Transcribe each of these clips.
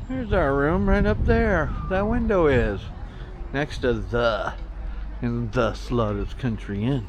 There's our room right up there. That window is next to the in the Slaughters Country Inn.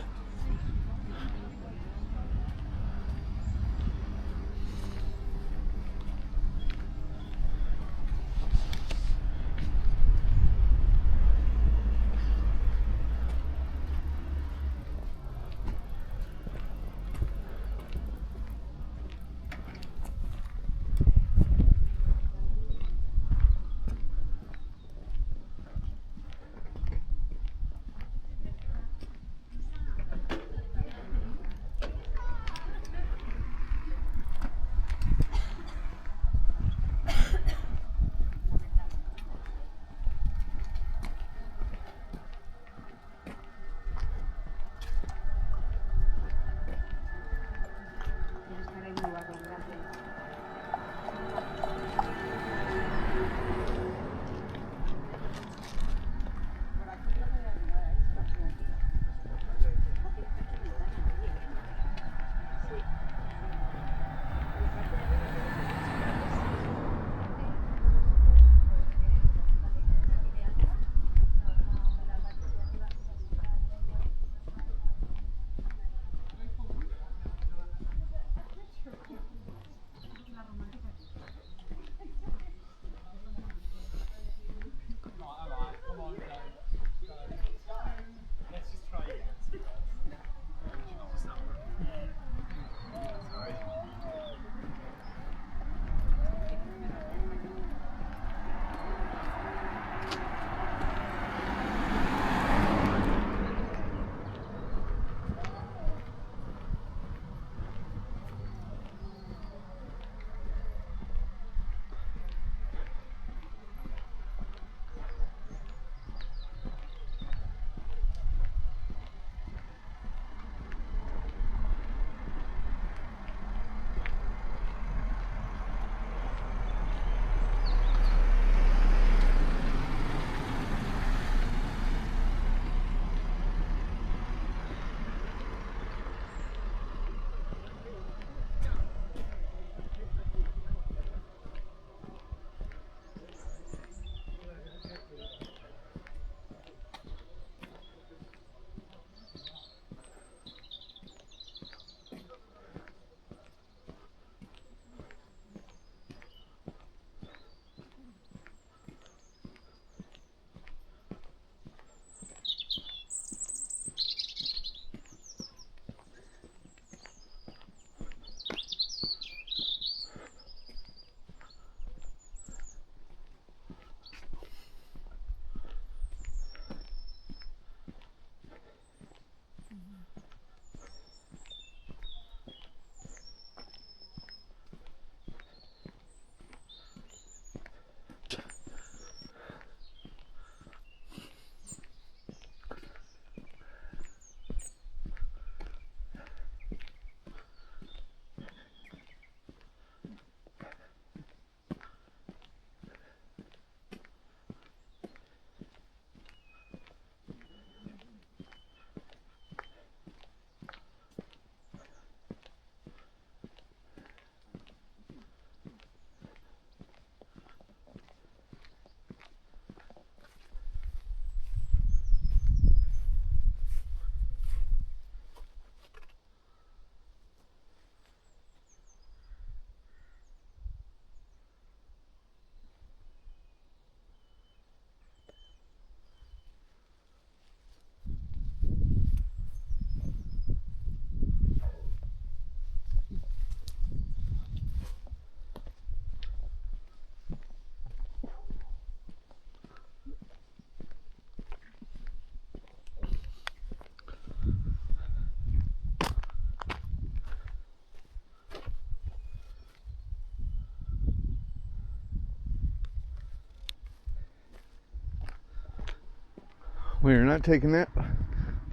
We are not taking that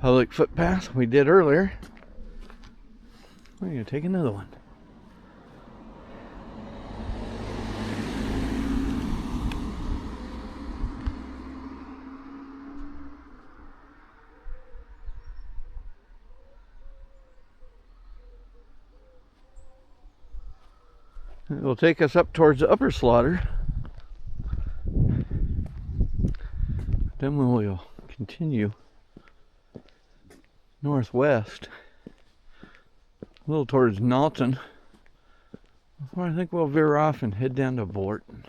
public footpath we did earlier. We're going to take another one. It will take us up towards the upper slaughter. Then we will continue northwest, a little towards Knowlton, before I think we'll veer off and head down to Bourton.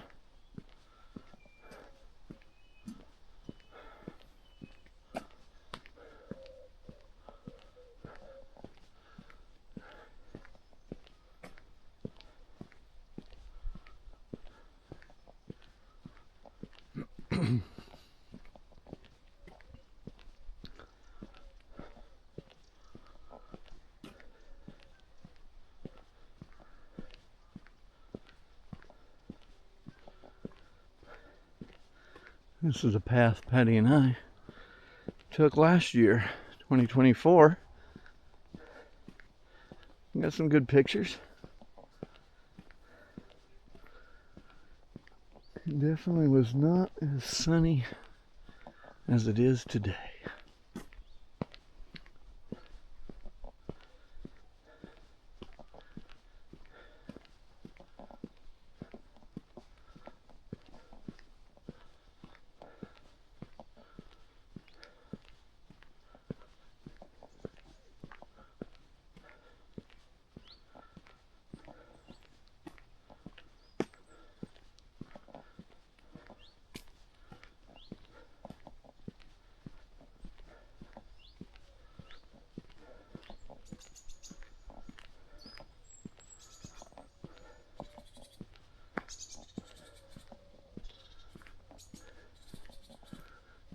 This is a path Patty and I took last year, 2024. Got some good pictures. It definitely was not as sunny as it is today.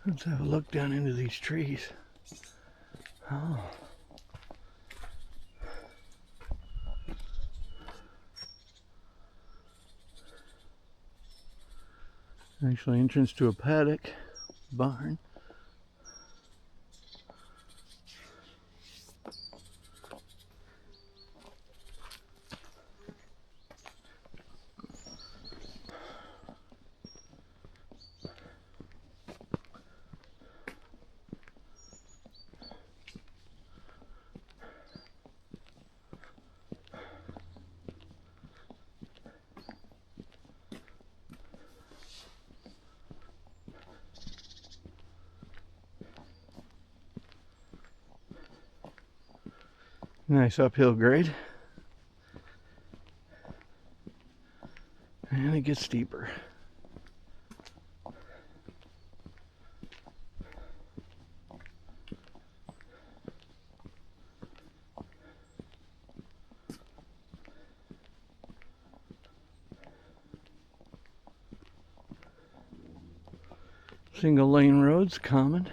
Let's have a look down into these trees. Oh. Actually, entrance to a paddock, barn. Nice uphill grade. And it gets steeper. Single lane roads common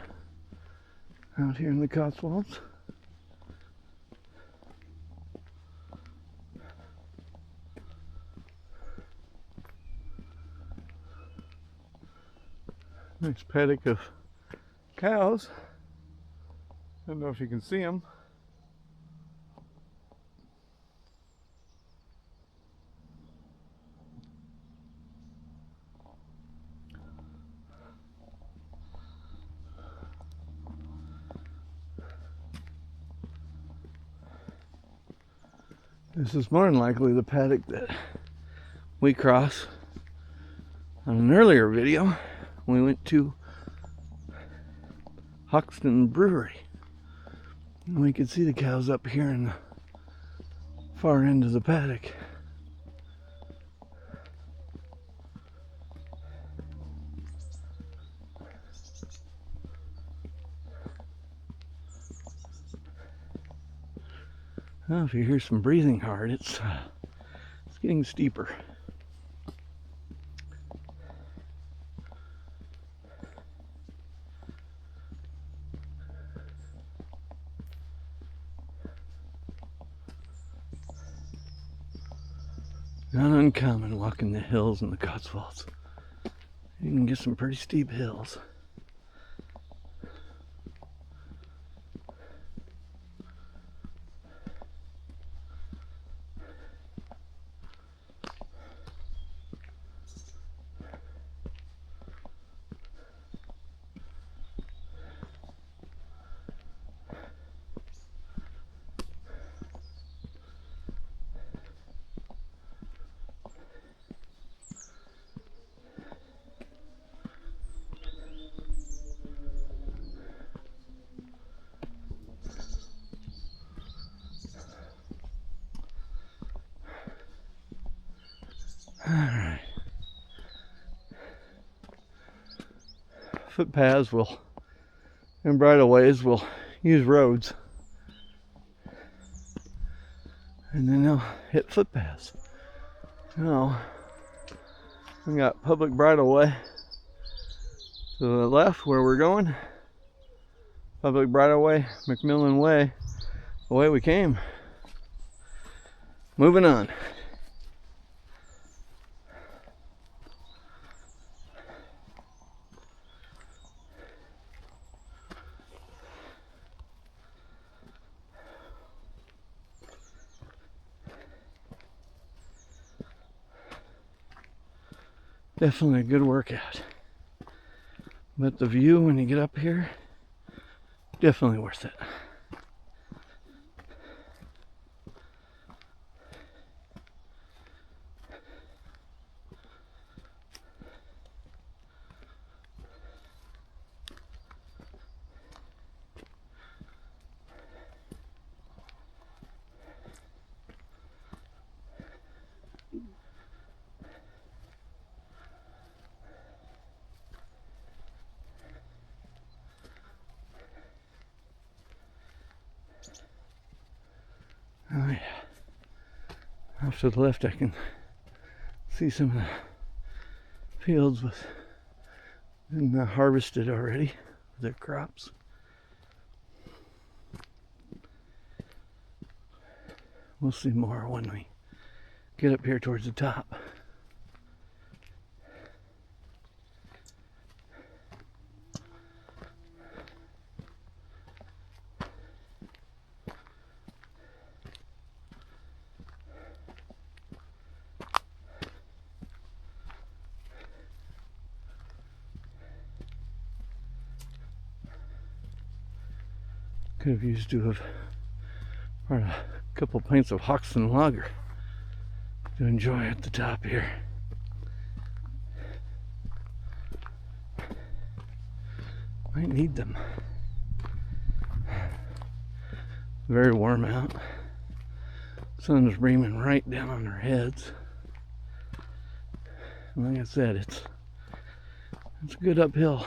out here in the Cotswolds. Nice paddock of cows. I don't know if you can see them. This is more than likely the paddock that we crossed on an earlier video. We went to Hoxton Brewery. And we could see the cows up here in the far end of the paddock. Well, if you hear some breathing hard, it's getting steeper. Not uncommon walking the hills in the Cotswolds. You can get some pretty steep hills. footpaths will, and bridleways will use roads. And then they'll hit footpaths. Now, we got public bridleway to the left where we're going. Public bridleway, McMillan Way, the way we came. Moving on. Definitely a good workout. But the view when you get up here, definitely worth it. Oh yeah. Off to the left I can see some of the fields with been harvested already, their crops. We'll see more when we get up here towards the top. Could have used to have brought a couple pints of Hoxton lager to enjoy at the top here. Might need them. Very warm out. Sun's beaming right down on our heads. And like I said, it's a good uphill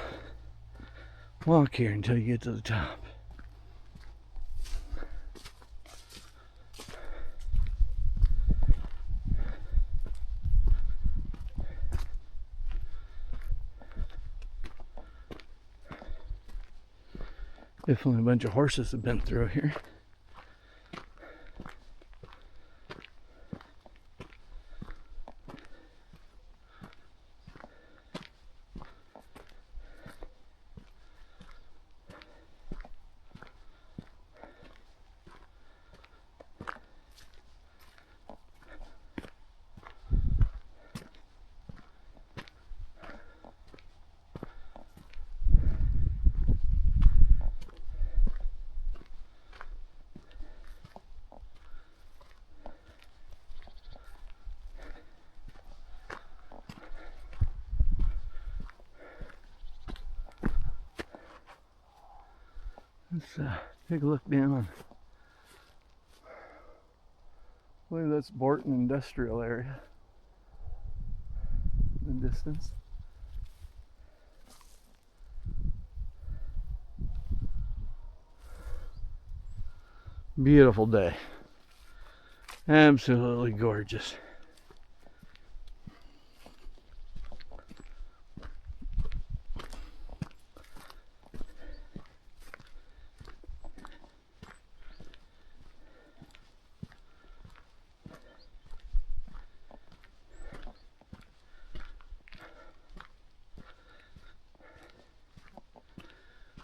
walk here until you get to the top. Definitely a bunch of horses have been through here. Let's take a look down. I believe that's Bourton industrial area in the distance. Beautiful day. Absolutely gorgeous.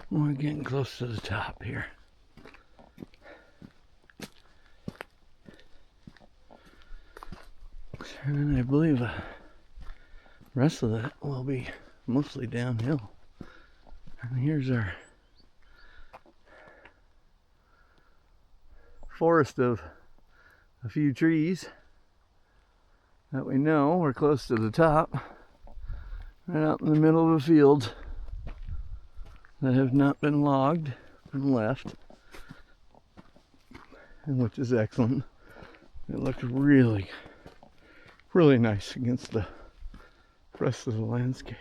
We're getting close to the top here. And I believe the rest of that will be mostly downhill. And here's our forest of a few trees that we know we're close to the top, right out in the middle of a field that have not been logged and left, and which is excellent. It looks really, really nice against the rest of the landscape.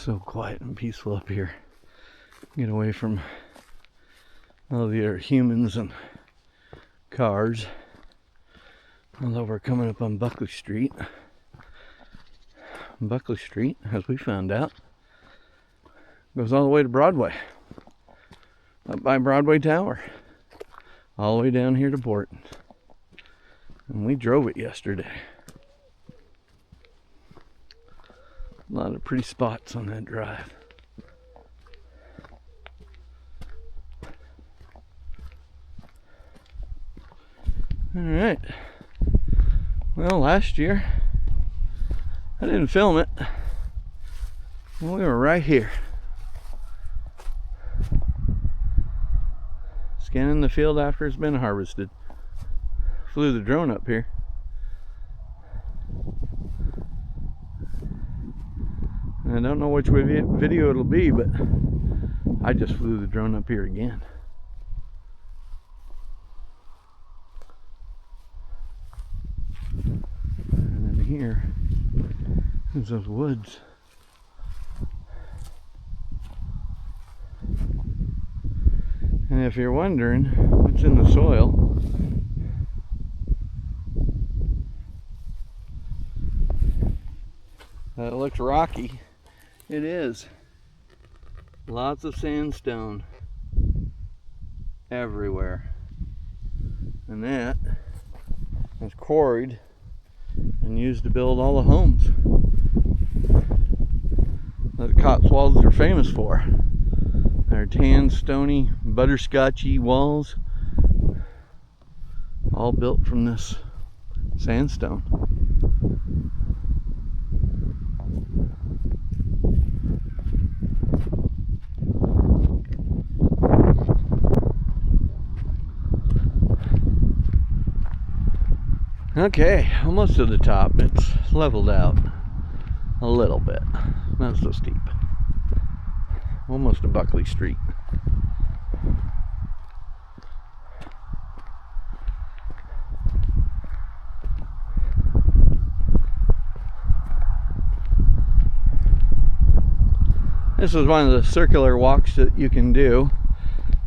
So quiet and peaceful up here. Get away from all the other humans and cars. Although we're coming up on Buckley Street. Buckley Street, as we found out, goes all the way to Broadway. Up by Broadway Tower. All the way down here to Bourton. And we drove it yesterday. A lot of pretty spots on that drive. Alright. Well, last year, I didn't film it. We were right here. Scanning the field after it's been harvested. Flew the drone up here. I don't know which video it'll be, but I just flew the drone up here again. And then here is those woods. And if you're wondering what's in the soil, it looks rocky. It is. Lots of sandstone everywhere. And that is quarried and used to build all the homes that the Cotswolds are famous for. Their tan, stony, butterscotchy walls, all built from this sandstone. Okay, almost to the top. It's leveled out a little bit, not so steep. Almost to Buckley Street. This is one of the circular walks that you can do.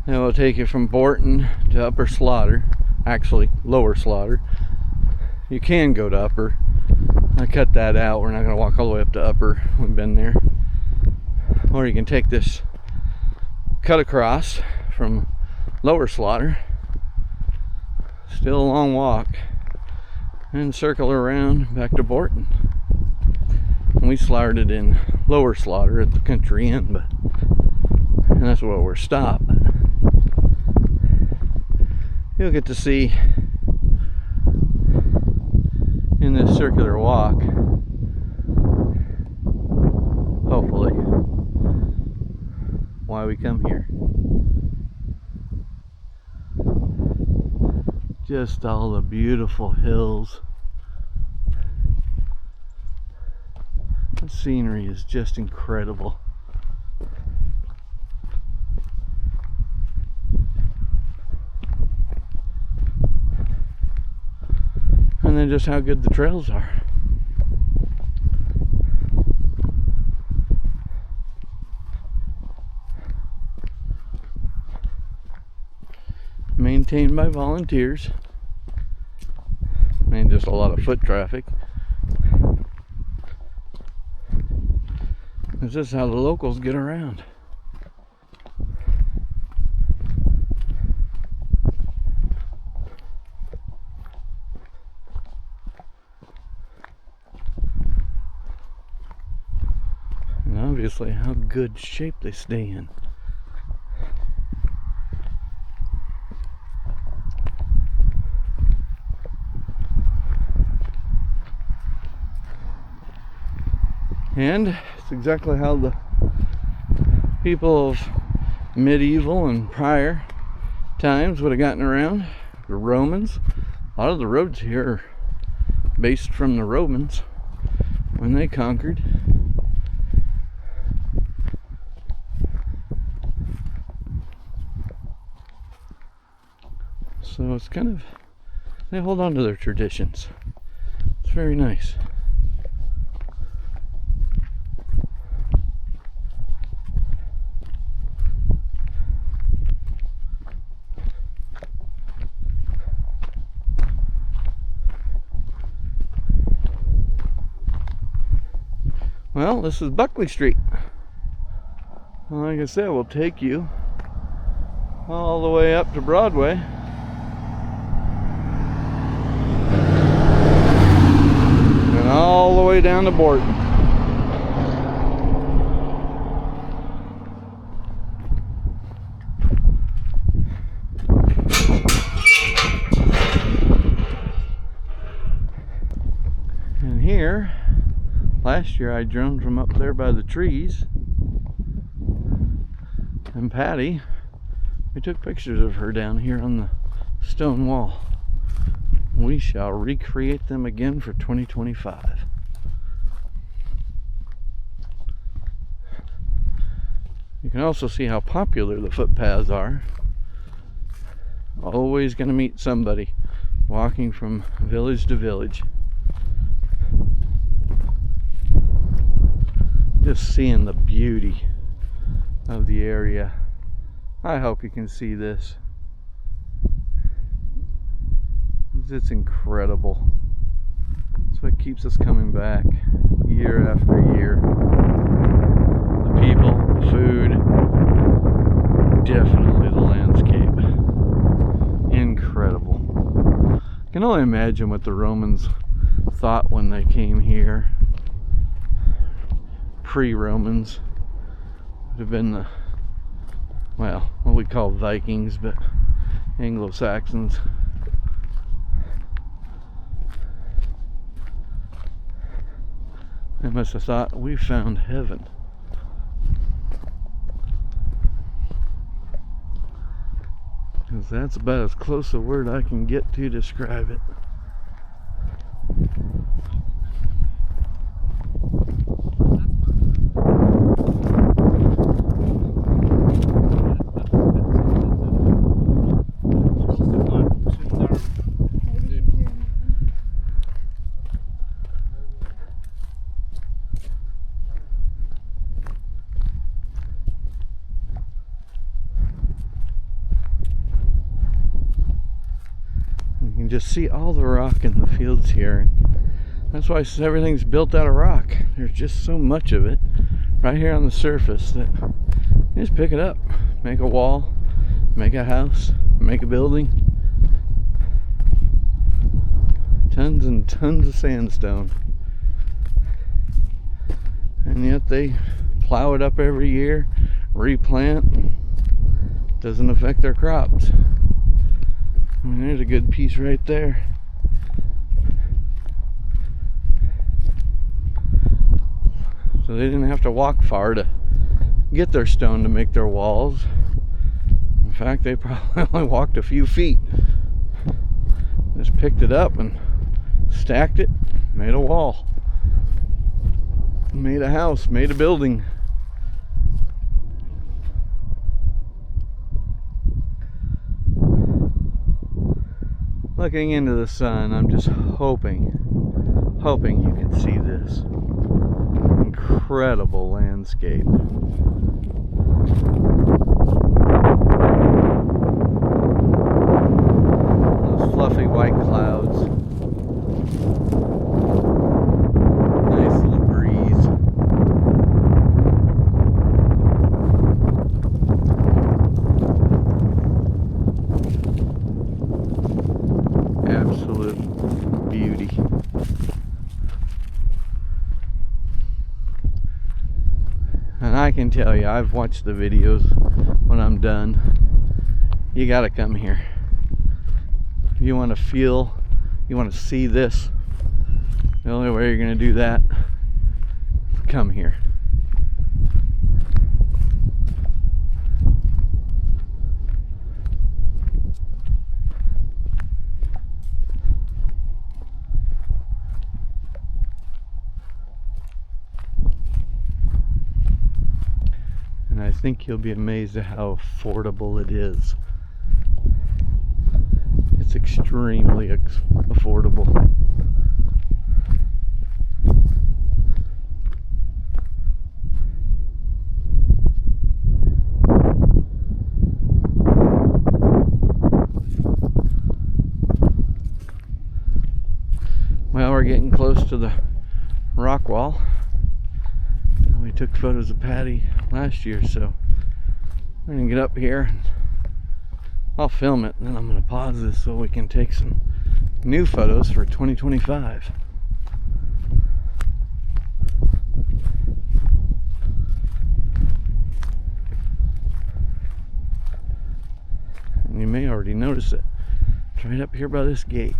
It will take you from Bourton to Upper Slaughter, actually Lower Slaughter. You can go to Upper. I cut that out. We're not going to walk all the way up to Upper. We've been there. Or you can take this cut across from Lower Slaughter. Still a long walk. And circle around back to Bourton. And we slaughtered in Lower Slaughter at the country inn, and that's where we're stopped. You'll get to see in this circular walk, hopefully, why we come here. Just all the beautiful hills. The scenery is just incredible. And then just how good the trails are. Maintained by volunteers. And just a lot of foot traffic. This is how the locals get around. And obviously how good shape they stay in. And it's exactly how the people of medieval and prior times would have gotten around. The Romans. A lot of the roads here are based from the Romans when they conquered. So it's kind of, they hold on to their traditions. It's very nice. Well, this is Buckley Street. Like I said, we'll take you all the way up to Broadway. And all the way down to Bourton. And here, last year I droned from up there by the trees, and Patty, we took pictures of her down here on the stone wall. We shall recreate them again for 2025. You can also see how popular the footpaths are. Always going to meet somebody walking from village to village. Just seeing the beauty of the area. I hope you can see this. It's incredible. It's what keeps us coming back year after year. The people, the food, definitely the landscape. Incredible. I can only imagine what the Romans thought when they came here. Pre-Romans would have been the, well, what we call Vikings, but Anglo-Saxons. They must have thought, we found heaven. Because that's about as close a word I can get to describe it. Just see all the rock in the fields here, and that's why everything's built out of rock. There's just so much of it right here on the surface that you just pick it up, make a wall, make a house, make a building. Tons and tons of sandstone, and yet they plow it up every year, replant. Doesn't affect their crops. I mean, there's a good piece right there. So they didn't have to walk far to get their stone to make their walls. In fact, they probably only walked a few feet. Just picked it up and stacked it, made a wall, made a house, made a building. Looking into the sun, I'm just hoping you can see this incredible landscape. Those fluffy white clouds. Nice little breeze. Absolute beauty. And I can tell you, I've watched the videos when I'm done. You gotta come here. If you want to feel, you want to see this, the only way you're gonna do that, come here. I think you'll be amazed at how affordable it is. It's extremely affordable. Well, we're getting close to the rock wall. we took photos of Patty last year, so we're gonna get up here and I'll film it, and then I'm gonna pause this so we can take some new photos for 2025. And you may already notice it. It's right up here by this gate.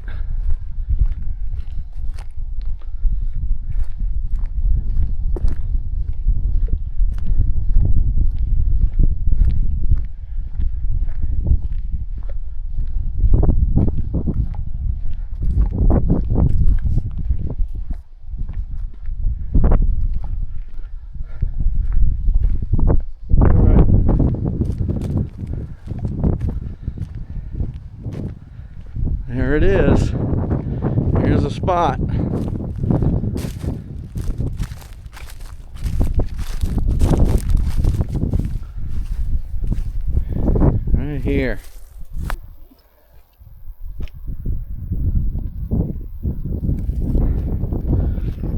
There it is. Here's a spot. Right here.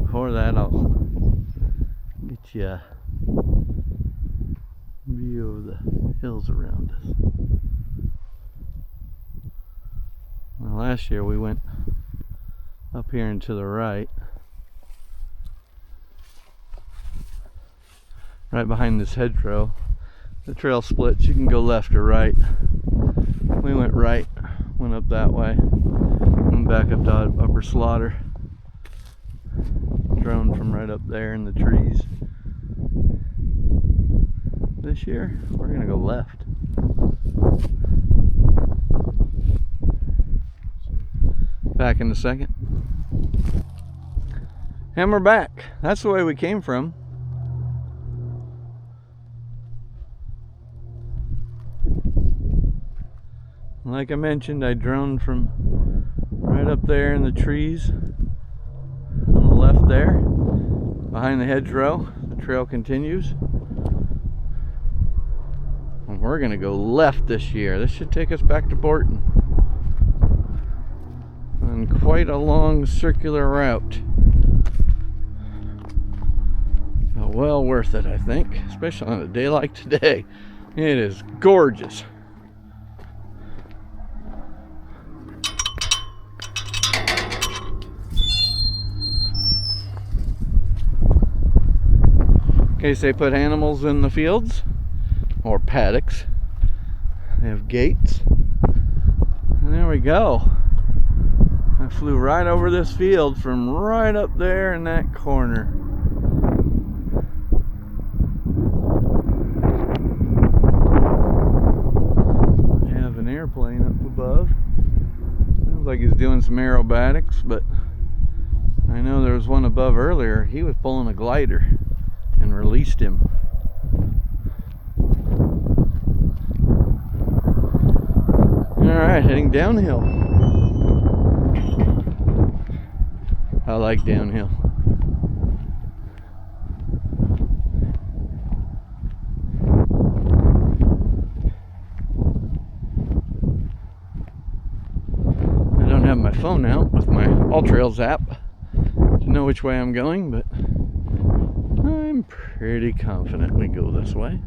Before that, I'll get you a view of the hills around us. Well, last year we went up here and to the right behind this hedgerow. The trail splits, you can go left or right. We went right, went up that way, went back up to Upper Slaughter, drone from right up there in the trees. This year we're gonna go left. Back in a second. And we're back. That's the way we came from. Like I mentioned, I droned from right up there in the trees on the left there, behind the hedgerow. The trail continues. And we're gonna go left this year. This should take us back to Bourton. On quite a long circular route. But well worth it, I think, especially on a day like today. It is gorgeous. In case they put animals in the fields or paddocks, they have gates. And there we go. I flew right over this field from right up there in that corner. I have an airplane up above. Sounds like he's doing some aerobatics, but I know there was one above earlier. He was pulling a glider and released him. Alright, heading downhill. I like downhill. I don't have my phone out with my AllTrails app to know which way I'm going, but I'm pretty confident we go this way.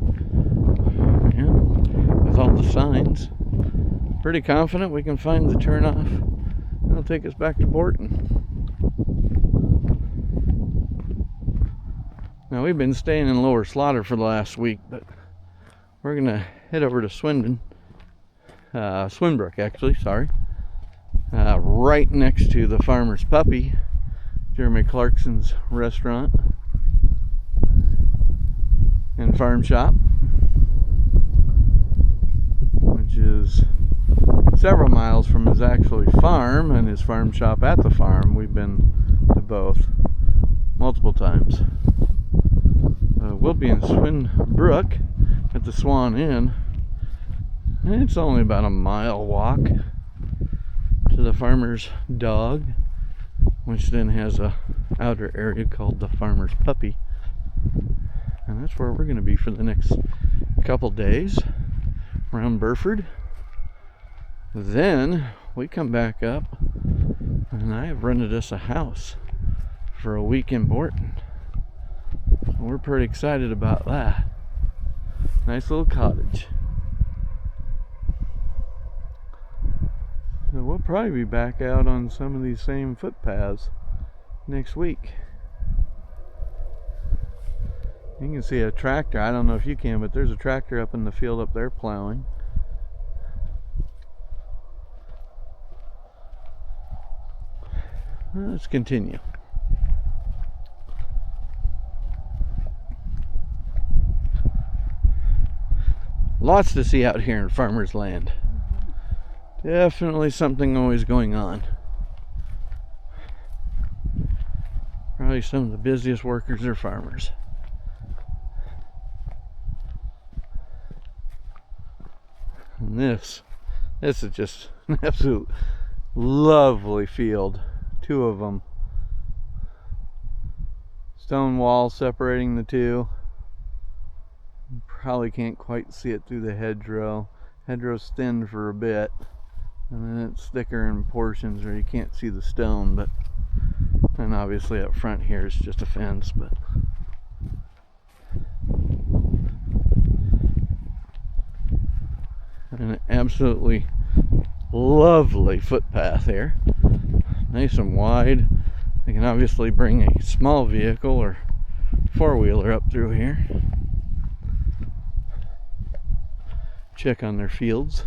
Yeah, with all the signs. Pretty confident we can find the turnoff. It'll take us back to Bourton. Now we've been staying in Lower Slaughter for the last week, but we're gonna head over to Swinbrook actually, sorry. Right next to the Farmer's Puppy, Jeremy Clarkson's restaurant and farm shop, which is several miles from his actually farm and his farm shop at the farm. We've been to both multiple times. We'll be in Swinbrook at the Swan Inn. And it's only about a mile walk to the Farmer's Dog, which then has a outer area called the Farmer's Puppy. And that's where we're going to be for the next couple days around Burford. Then we come back up and I have rented us a house for a week in Bourton. We're pretty excited about that. Nice little cottage. So we'll probably be back out on some of these same footpaths next week. You can see a tractor. I don't know if you can, but there's a tractor up in the field up there plowing. Let's continue. Lots to see out here in farmers land. Definitely something always going on. Probably some of the busiest workers are farmers. And this is just an absolute lovely field. Two of them. Stone wall separating the two. You probably can't quite see it through the hedgerow. Hedgerow's thin for a bit, and then it's thicker in portions where you can't see the stone. But and obviously up front here is just a fence. But an absolutely lovely footpath here. Nice and wide. You can obviously bring a small vehicle or four-wheeler up through here. Check on their fields.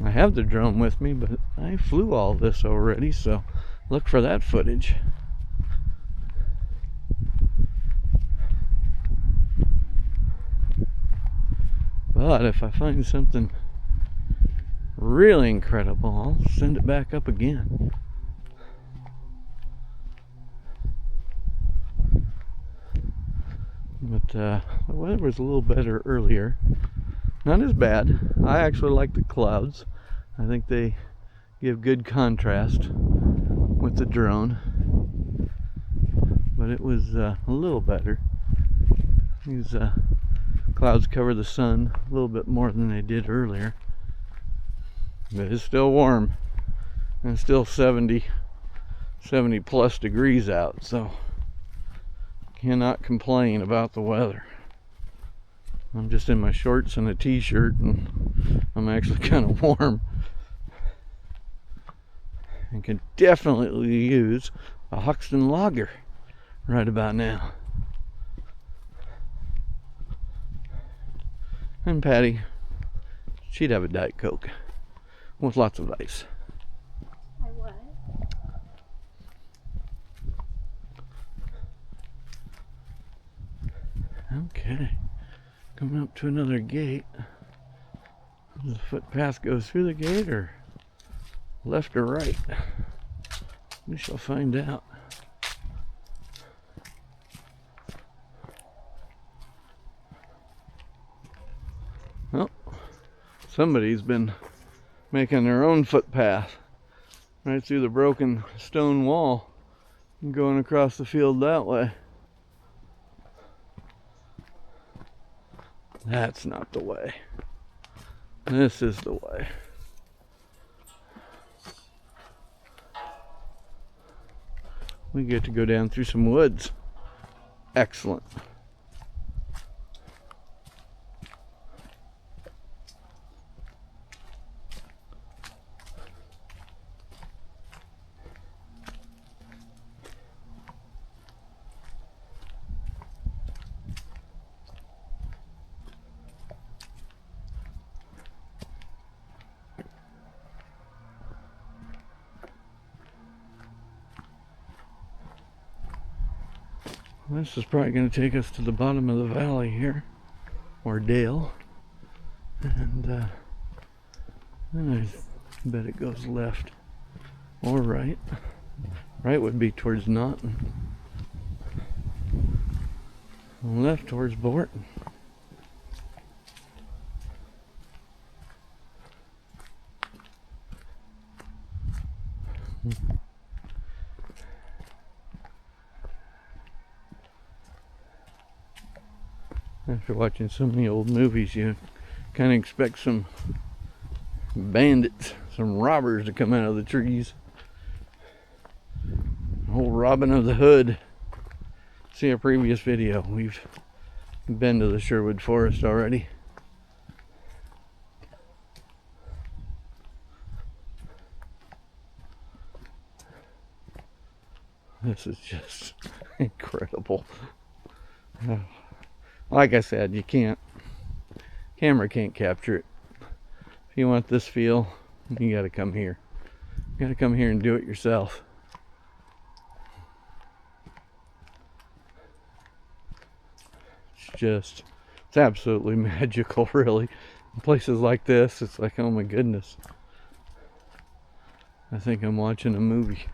I have the drone with me, but I flew all this already, so look for that footage. But if I find something really incredible, I'll send it back up again. But the weather was a little better earlier. Not as bad. I actually like the clouds. I think they give good contrast with the drone. But it was a little better. These clouds cover the sun a little bit more than they did earlier. But it's still warm. And it's still 70 plus degrees out, so cannot complain about the weather. I'm just in my shorts and a t-shirt, and I'm actually kind of warm. And can definitely use a Hoxton lager right about now. And Patty, she'd have a Diet Coke with lots of ice. I would. Okay, coming up to another gate. The footpath goes through the gate or left or right? We shall find out. Oh, somebody's been making their own footpath right through the broken stone wall and going across the field that way. That's not the way. This is the way. We get to go down through some woods. Excellent. This is probably going to take us to the bottom of the valley here, or dale, and then I bet it goes left or right. Right would be towards Naughton, and left towards Bourton. After watching so many old movies, you kind of expect some bandits, some robbers to come out of the trees. Old Robin of the Hood. See our previous video. We've been to the Sherwood Forest already. This is just incredible. Like I said, camera can't capture it. If you want this feel, you gotta come here. You gotta come here and do it yourself. It's absolutely magical, really. In places like this, it's like, oh my goodness. I think I'm watching a movie.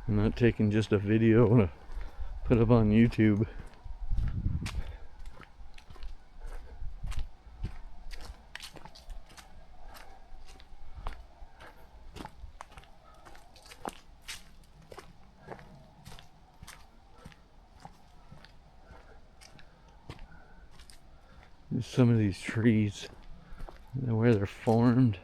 I'm not taking just a video to put up on YouTube. Some of these trees, where they're formed.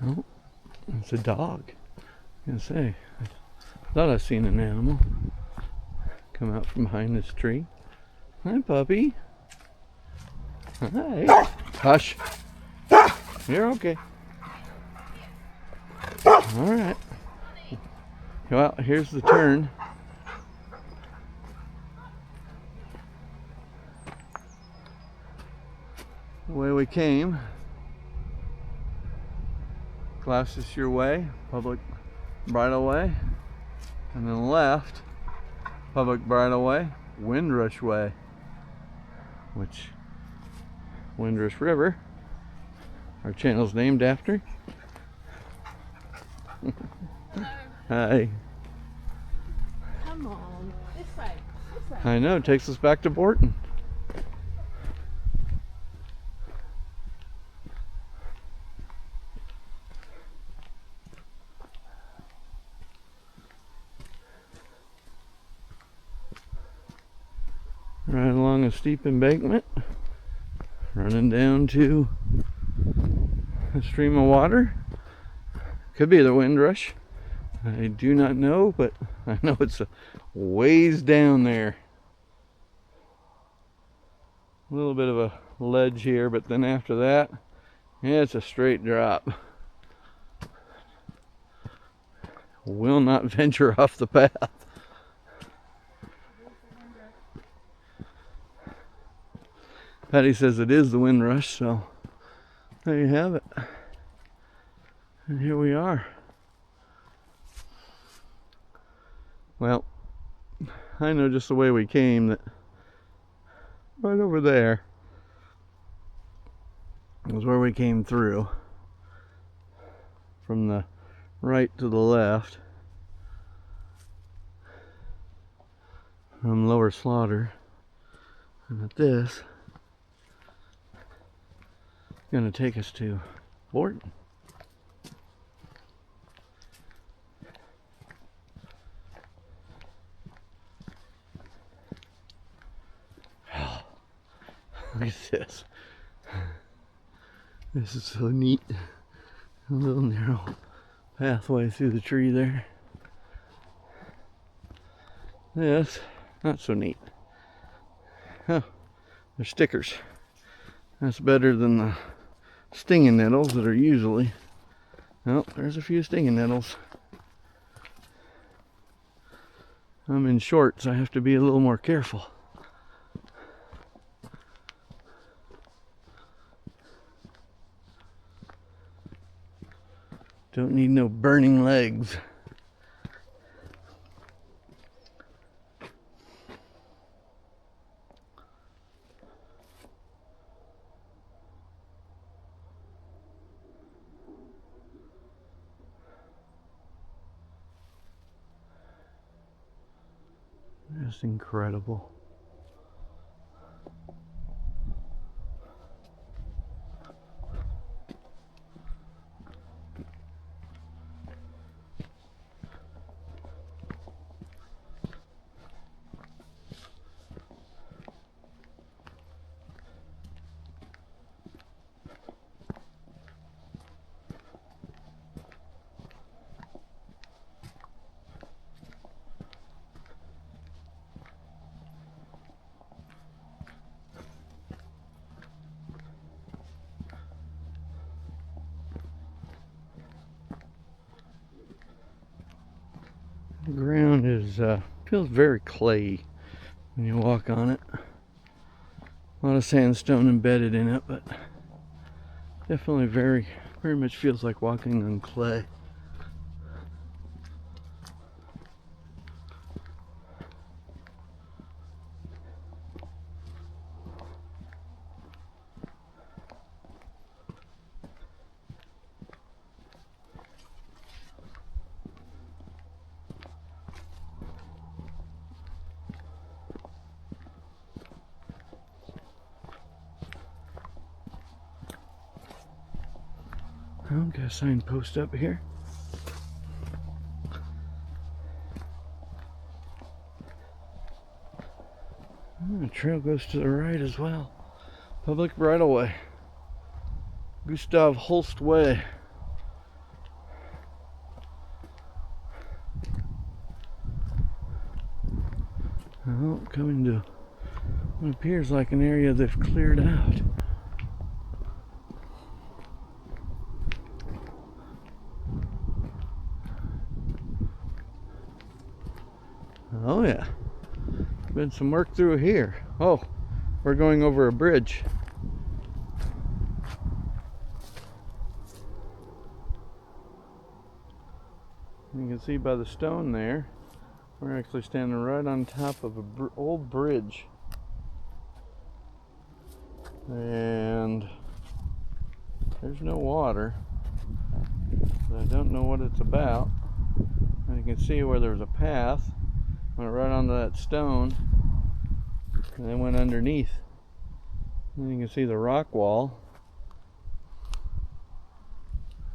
Oh, it's a dog. I was gonna say, I thought I seen an animal come out from behind this tree. Hi, puppy. Hi. Hush. You're okay. All right. Well, here's the turn. The way we came. Glasses your way, public bridle way, and then left, public bridle way, Windrush way, which Windrush River, our channel's named after. Hi. Come on. This way. This way. I know, it takes us back to Bourton. Right along a steep embankment, running down to a stream of water. Could be the Windrush. I do not know, but I know it's a ways down there. A little bit of a ledge here, but then after that, yeah, it's a straight drop. Will not venture off the path. Patty says it is the Windrush, so there you have it. And here we are. Well, I know just the way we came that right over there was where we came through. From the right to the left. From Lower Slaughter. And at this, going to take us to Bourton. Look at this. This is so neat. A little narrow pathway through the tree there. This, not so neat. Oh, they're stickers. That's better than the stinging nettles that are usually. Oh, there's a few stinging nettles. I'm in shorts, I have to be a little more careful. Don't need no burning legs. Just incredible. The ground is feels very clayey when you walk on it. A lot of sandstone embedded in it, but definitely very much feels like walking on clay. Oh, got a signpost up here. Oh, the trail goes to the right as well. Public right of way. Gustav Holst Way. Oh, coming to what appears like an area they've cleared out. Oh yeah, been some work through here. Oh, we're going over a bridge. You can see by the stone there, we're actually standing right on top of an old bridge. And there's no water. I don't know what it's about. And you can see where there's a path. Went right onto that stone and then went underneath. And you can see the rock wall.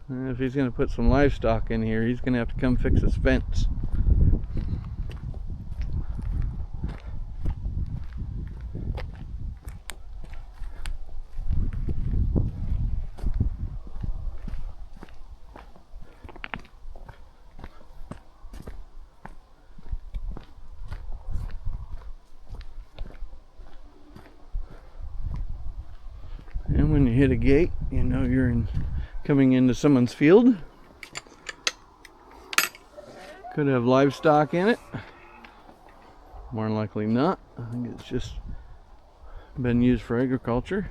And if he's going to put some livestock in here, he's going to have to come fix his fence. And when you hit a gate, you know you're coming into someone's field. Could have livestock in it. More than likely not. I think it's just been used for agriculture.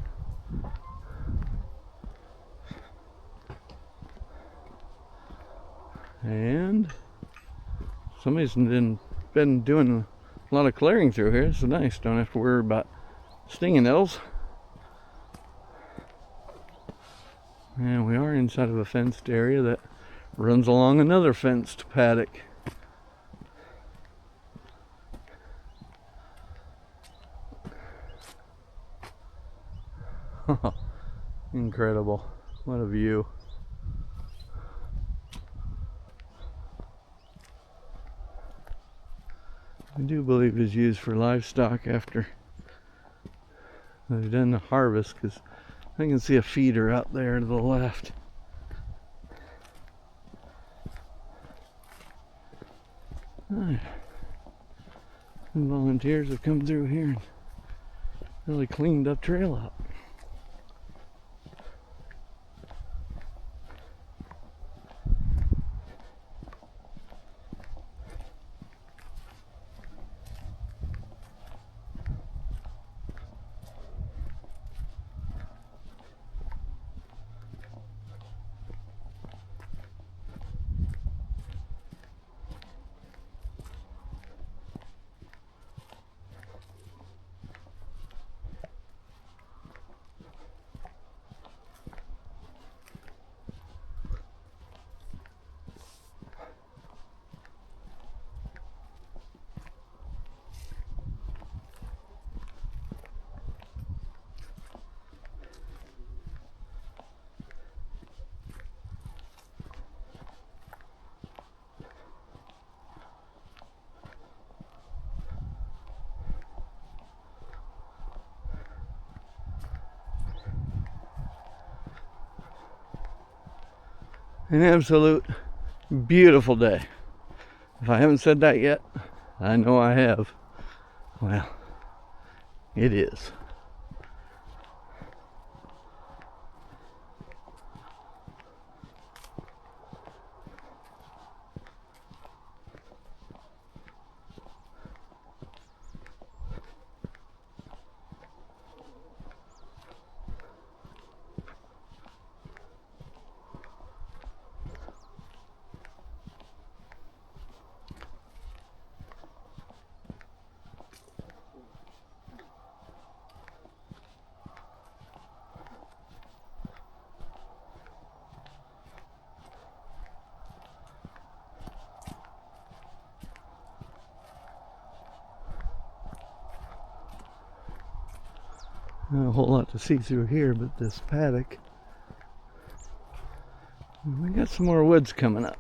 And somebody's been doing a lot of clearing through here. It's nice. Don't have to worry about stinging nettles. And we are inside of a fenced area that runs along another fenced paddock. Incredible. What a view. I do believe it's used for livestock after they've done the harvest, because I can see a feeder out there to the left. Right. And volunteers have come through here and really cleaned up trail up. An absolute beautiful day. If I haven't said that yet, I know I have. Well, it is. Not a whole lot to see through here, but this paddock. We got some more woods coming up.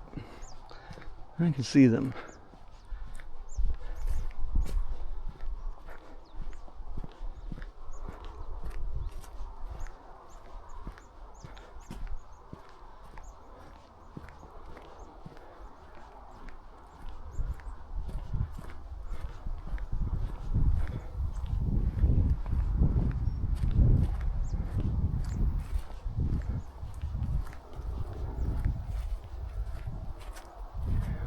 I can see them.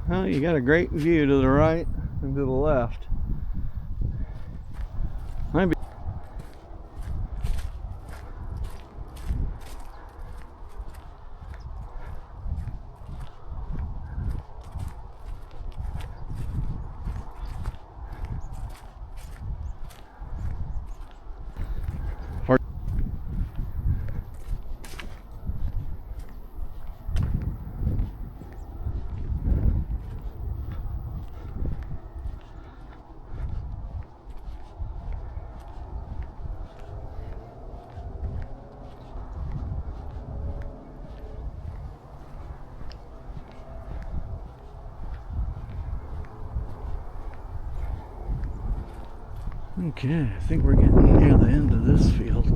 Well, you got a great view to the right and to the left. Might be. Okay, I think we're getting near the end of this field.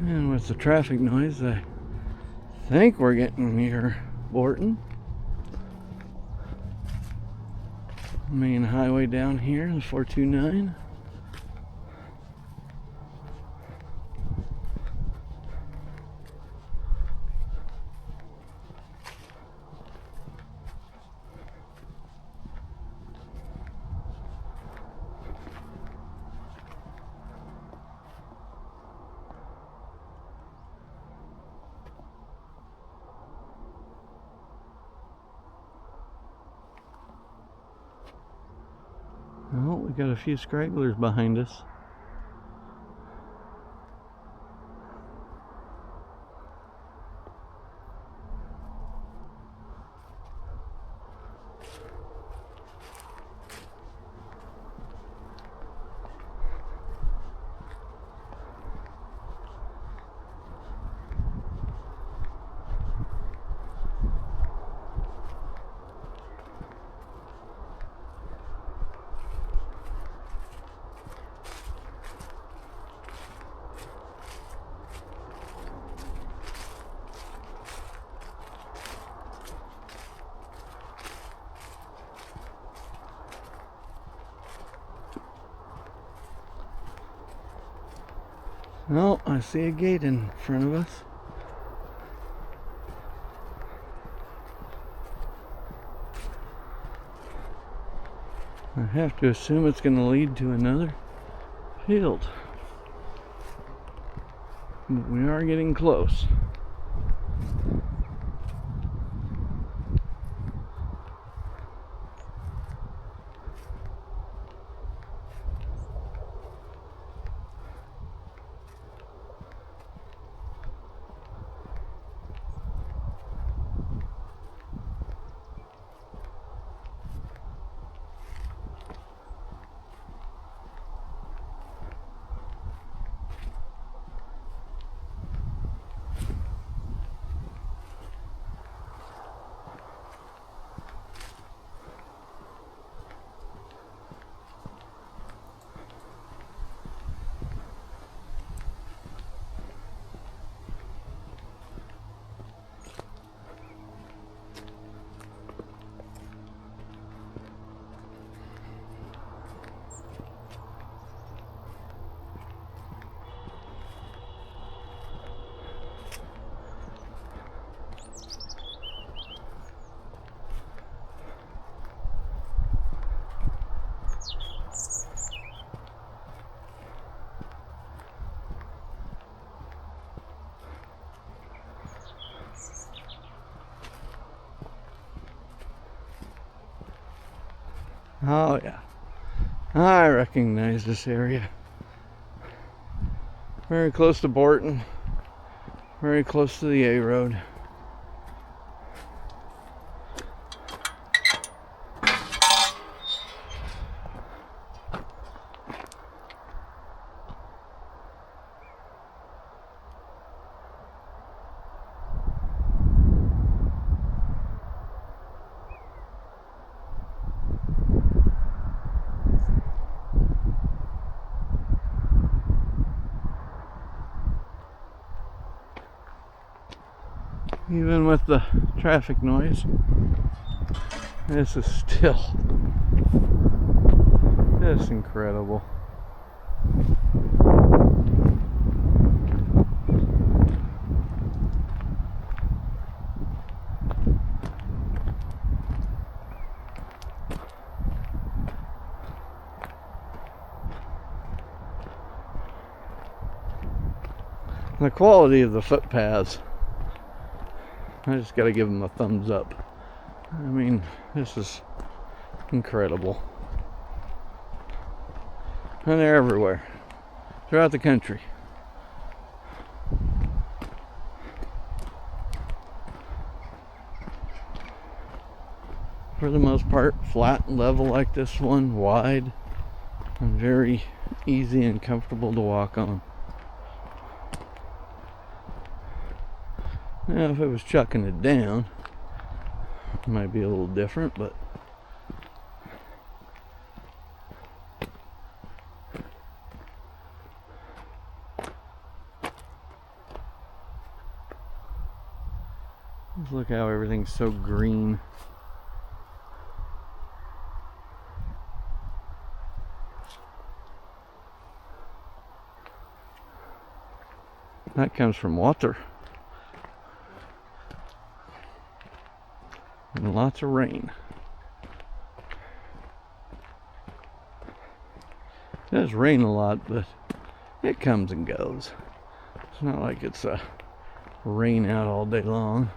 And with the traffic noise, I think we're getting near Bourton. Main highway down here, the 429. Oh, we got a few stragglers behind us. Oh, I see a gate in front of us. I have to assume it's going to lead to another field. But we are getting close. Oh yeah, I recognize this area. Very close to Bourton, very close to the A road. Even with the traffic noise, this is still just incredible. The quality of the footpaths, I just got to give them a thumbs up. I mean, this is incredible. And they're everywhere, throughout the country. For the most part, flat and level like this one, wide, and very easy and comfortable to walk on. Now, if it was chucking it down, it might be a little different, but just look how everything's so green. That comes from water. And lots of rain. It does rain a lot, but it comes and goes. It's not like it's a rain out all day long,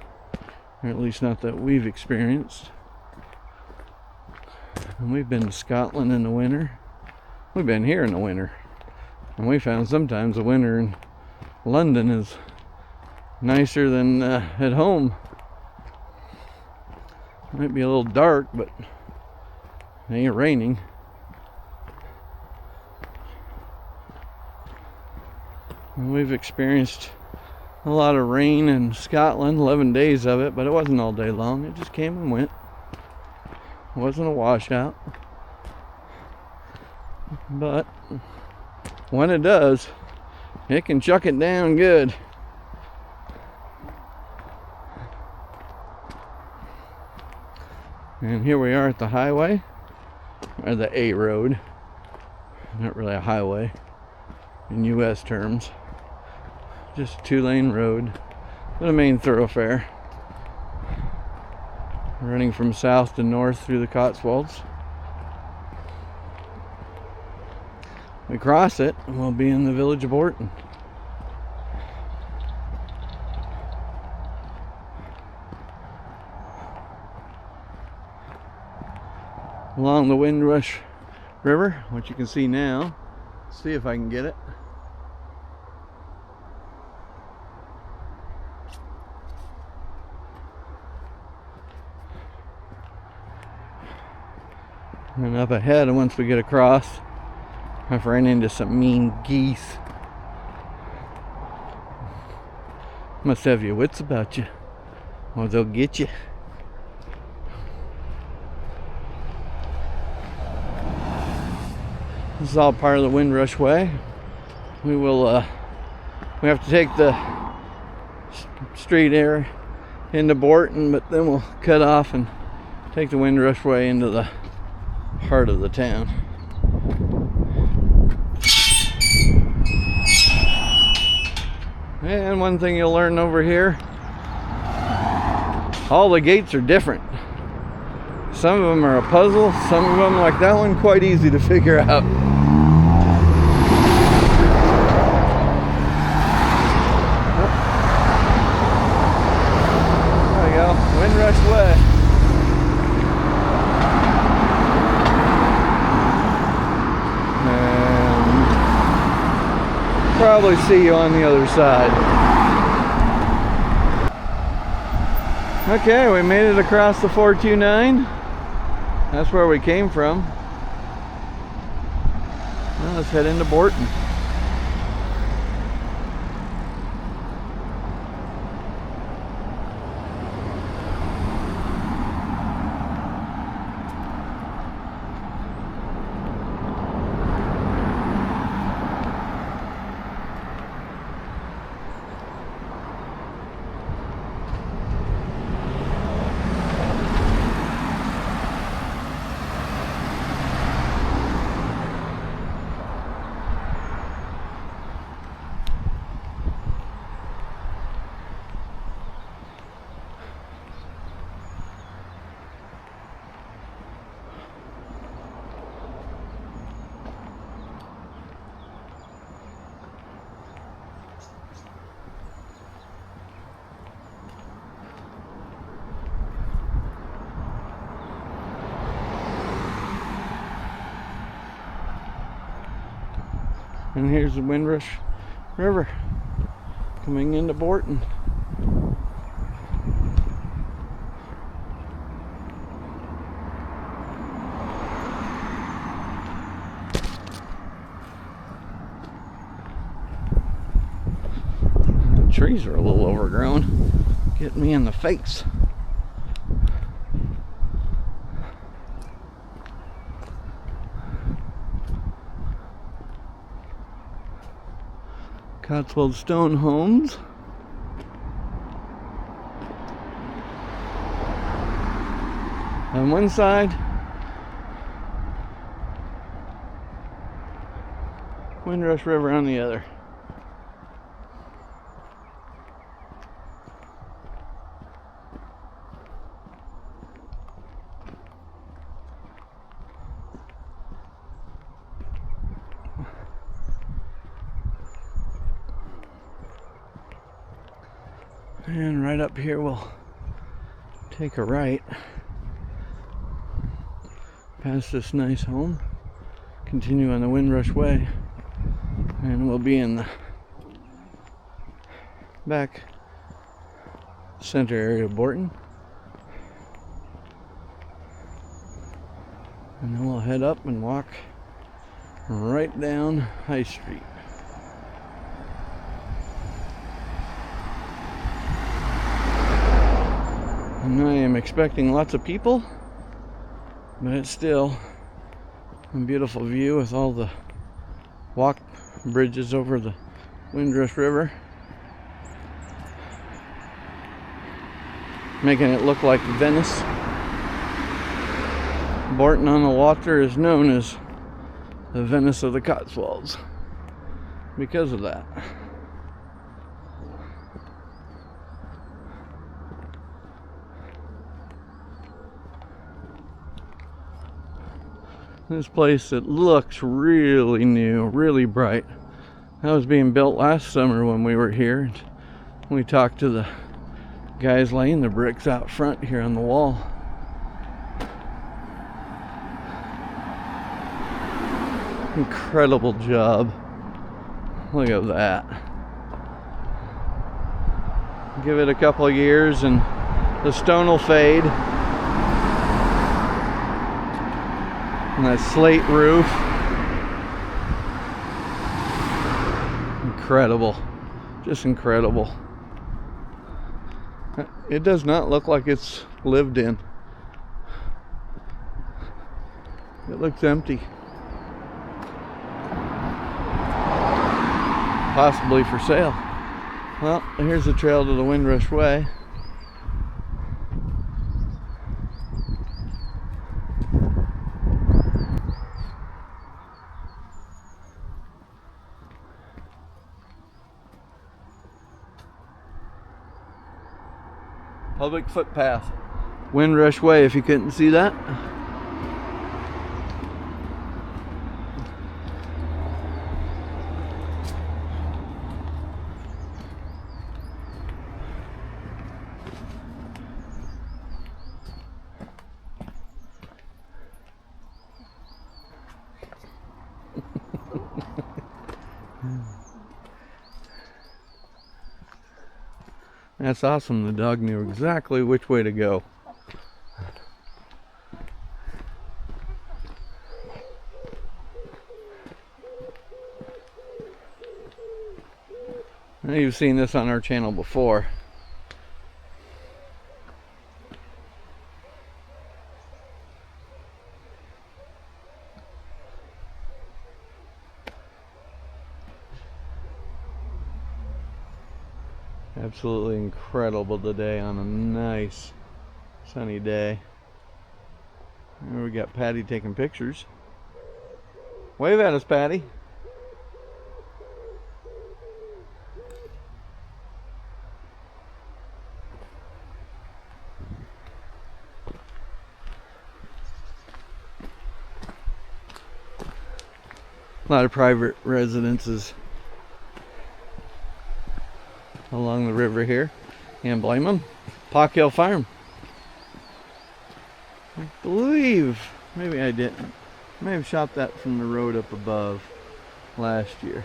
or at least not that we've experienced. And we've been to Scotland in the winter. We've been here in the winter, and we found sometimes the winter in London is nicer than at home. Might be a little dark, but it ain't raining. And we've experienced a lot of rain in Scotland, 11 days of it, but it wasn't all day long. It just came and went. It wasn't a washout. But when it does, it can chuck it down good. And here we are at the highway, or the A road. Not really a highway in US terms. Just a 2-lane road, but a main thoroughfare. Running from south to north through the Cotswolds. We cross it and we'll be in the village of Bourton. Along the Windrush River, which you can see now. See if I can get it. And up ahead, and once we get across, I've ran into some mean geese. Must have your wits about you, or they'll get you. This is all part of the Windrush Way. We have to take the street area into Bourton, but then we'll cut off and take the Windrush Way into the heart of the town. And one thing you'll learn over here, all the gates are different. Some of them are a puzzle, some of them, like that one, quite easy to figure out. There we go, Windrush Way. probably see you on the other side. Okay, we made it across the 429. That's where we came from. Well, let's head into Bourton. And here's the Windrush River coming into Bourton. The trees are a little overgrown, getting me in the face. Cotswold stone homes. On one side, Windrush River on the other. And right up here we'll take a right past this nice home, continue on the Windrush Way, and we'll be in the back center area of Bourton. And then we'll head up and walk right down High Street. And I am expecting lots of people, but it's still a beautiful view with all the walk bridges over the Windrush River, making it look like Venice. Bourton on the Water is known as the Venice of the Cotswolds because of that. This place, it looks really new, really bright. That was being built last summer when we were here. We talked to the guys laying the bricks out front here on the wall. Incredible job. Look at that. Give it a couple of years and the stone will fade. And that slate roof. Incredible. Just incredible. It does not look like it's lived in. It looks empty. Possibly for sale. Well, here's the trail to the Windrush Way. Public footpath. Windrush Way, if you couldn't see that. That's awesome. The dog knew exactly which way to go. Now, you've seen this on our channel before. Absolutely incredible today on a nice sunny day. Here we got Patty taking pictures. Wave at us, Patty. A lot of private residences along the river here. Can't blame them. Pock Hill Farm. I believe, maybe I didn't. I may have shot that from the road up above last year.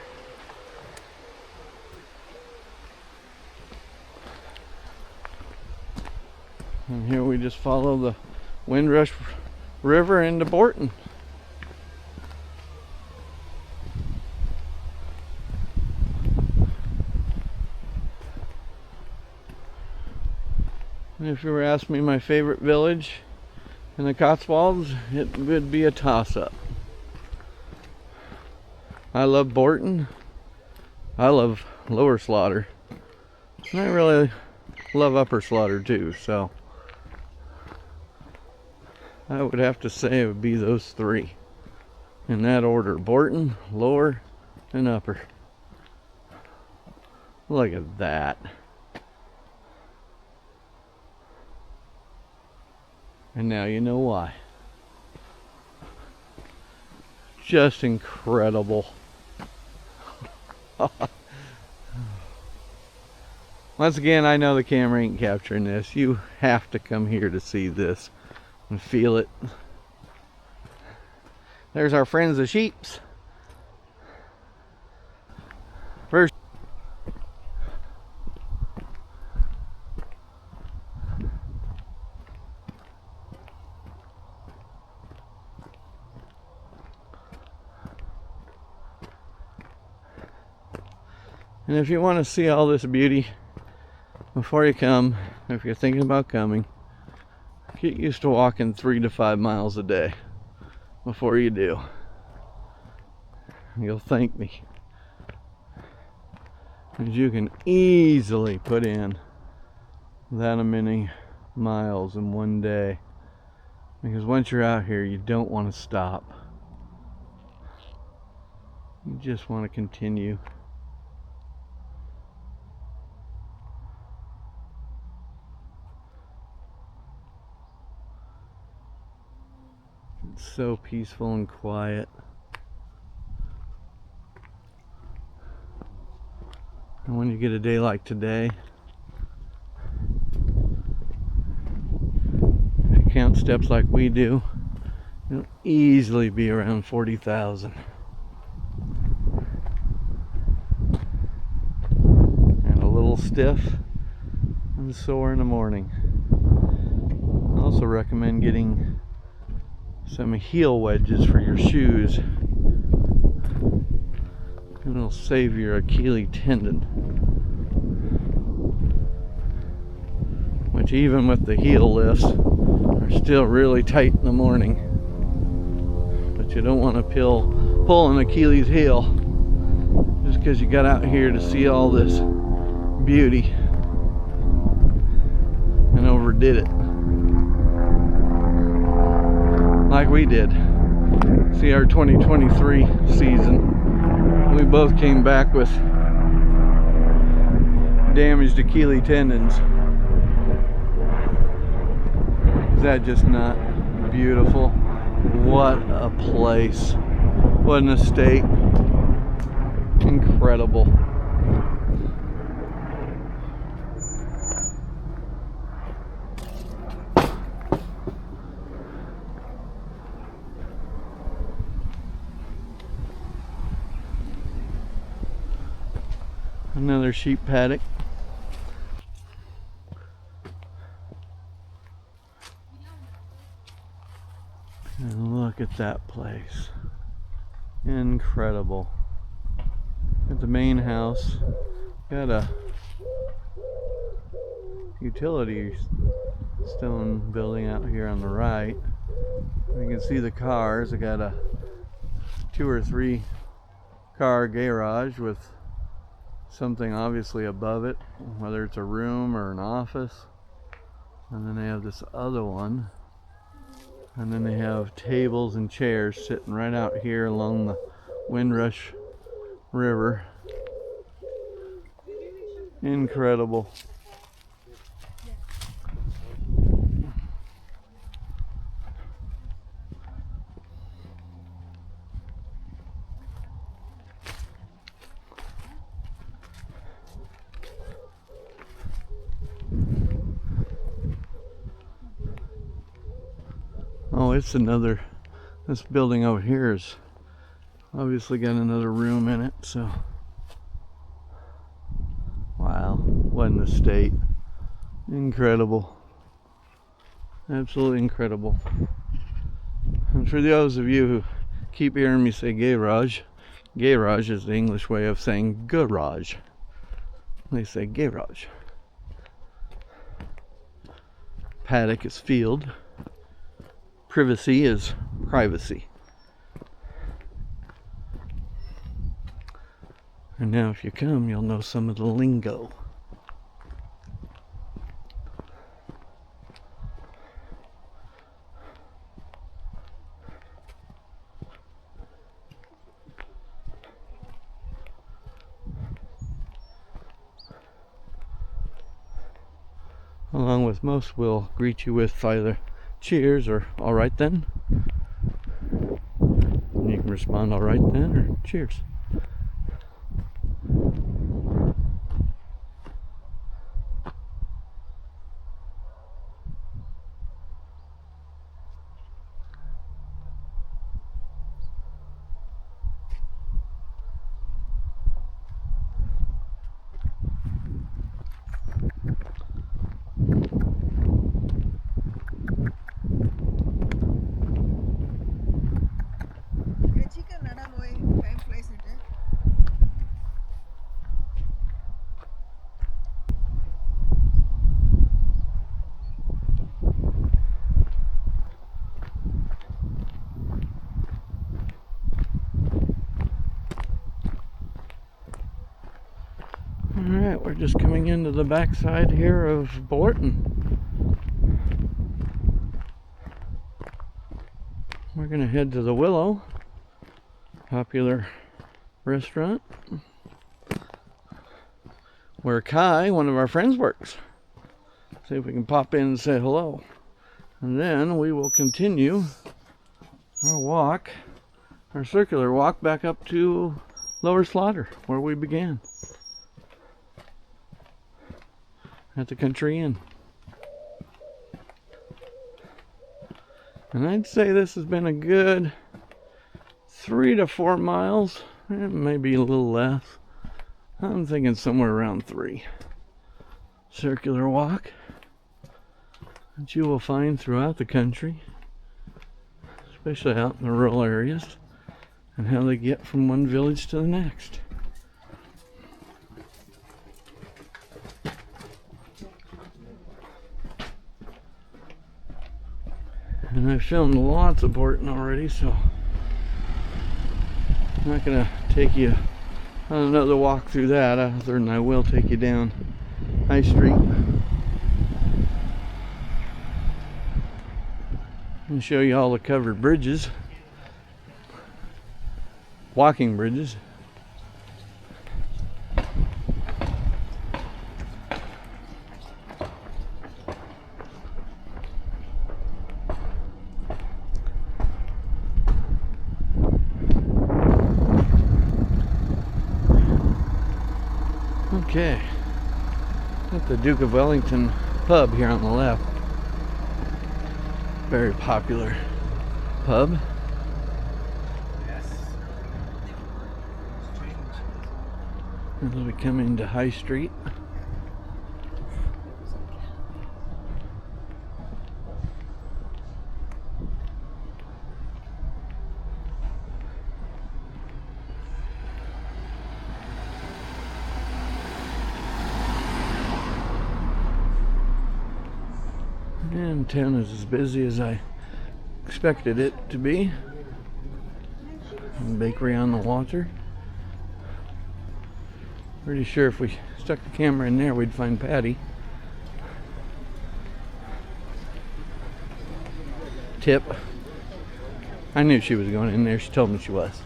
And here we just follow the Windrush River into Bourton. If you were asking me my favorite village in the Cotswolds, it would be a toss-up. I love Bourton. I love Lower Slaughter. And I really love Upper Slaughter too, so I would have to say it would be those three. In that order: Bourton, Lower, and Upper. Look at that. And now you know why. Just incredible. Once again, I know the camera ain't capturing this. You have to come here to see this and feel it. There's our friends the sheeps. First, and if you want to see all this beauty before you come, if you're thinking about coming, get used to walking 3 to 5 miles a day before you do. You'll thank me, because you can easily put in that many miles in one day, because once you're out here, you don't want to stop. You just want to continue. It's so peaceful and quiet. And when you get a day like today, if you count steps like we do, you'll easily be around 40,000. And a little stiff and sore in the morning. I also recommend getting some heel wedges for your shoes. It'll save your Achilles tendon, which even with the heel lifts are still really tight in the morning. But you don't want to pull an Achilles heel just because you got out here to see all this beauty and overdid it. Like we did. See our 2023 season. We both came back with damaged Achilles tendons. Is that just not beautiful? What a place. What an estate. Incredible. Another sheep paddock. And look at that place. Incredible. At the main house, got a utility stone building out here on the right. You can see the cars. I got a 2 or 3 car garage with something obviously above it, whether it's a room or an office. And then they have this other one. And then they have tables and chairs sitting right out here along the Windrush River. Incredible. Oh, it's another, this building over here is obviously got another room in it, so. Wow, what an estate. Incredible. Absolutely incredible. And for those of you who keep hearing me say garage, garage is the English way of saying garage. They say garage. Paddock is field. Privacy is privacy. And now if you come, you'll know some of the lingo. Along with most will greet you with either cheers or all right then. And you can respond all right then or cheers. Alright, we're just coming into the backside here of Bourton. We're going to head to the Willow, popular restaurant, where Kai, one of our friends, works. See if we can pop in and say hello. And then we will continue our walk, our circular walk back up to Lower Slaughter, where we began. At the Country Inn. And I'd say this has been a good 3 to 4 miles, maybe a little less. I'm thinking somewhere around 3. Circular walk that you will find throughout the country, especially out in the rural areas, and how they get from one village to the next. And I've filmed lots of Bourton already, so I'm not going to take you on another walk through that, other than I will take you down High Street and show you all the covered bridges, walking bridges. Okay, at the Duke of Wellington pub here on the left. Very popular pub. As we come into High Street. Downtown is as busy as I expected it to be. And bakery on the water. Pretty sure if we stuck the camera in there, we'd find Patty. Tip. I knew she was going in there. She told me she was.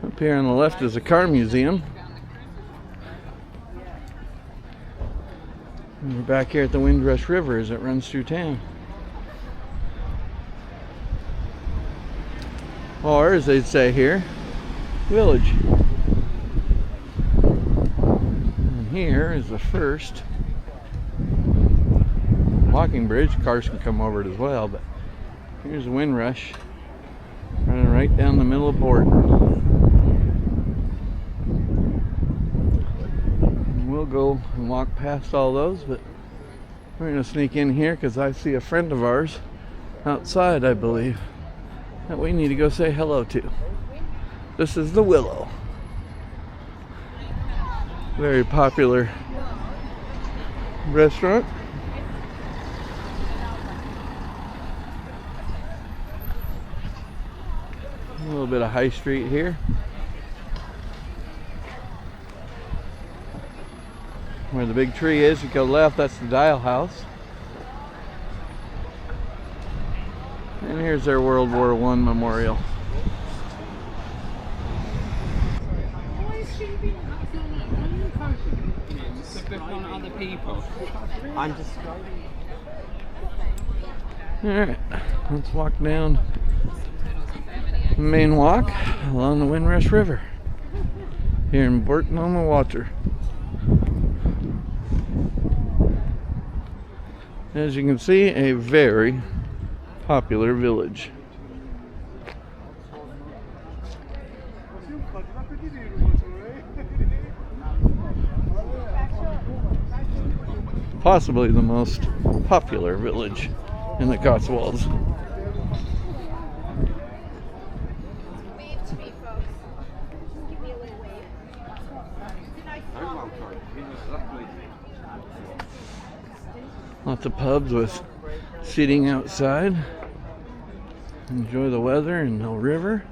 Up here on the left is a car museum. And we're back here at the Windrush River as it runs through town. Or, as they'd say here, village. And here is the first walking bridge. Cars can come over it as well, but here's the Windrush running right down the middle of Bourton. And we'll go and walk past all those, but we're going to sneak in here because I see a friend of ours outside, I believe, that we need to go say hello to. This is the Willow. Very popular restaurant. A little bit of High Street here. Where the big tree is, you go left, that's the Dial House. And here's their World War I memorial. Other people. I'm just. Alright, let's walk down the main walk along the Windrush River here in Bourton on the water. As you can see, a very popular village. Possibly the most popular village in the Cotswolds. Wave to me, folks. Give me a little wave. Lots of pubs with seating outside. Enjoy the weather and the river.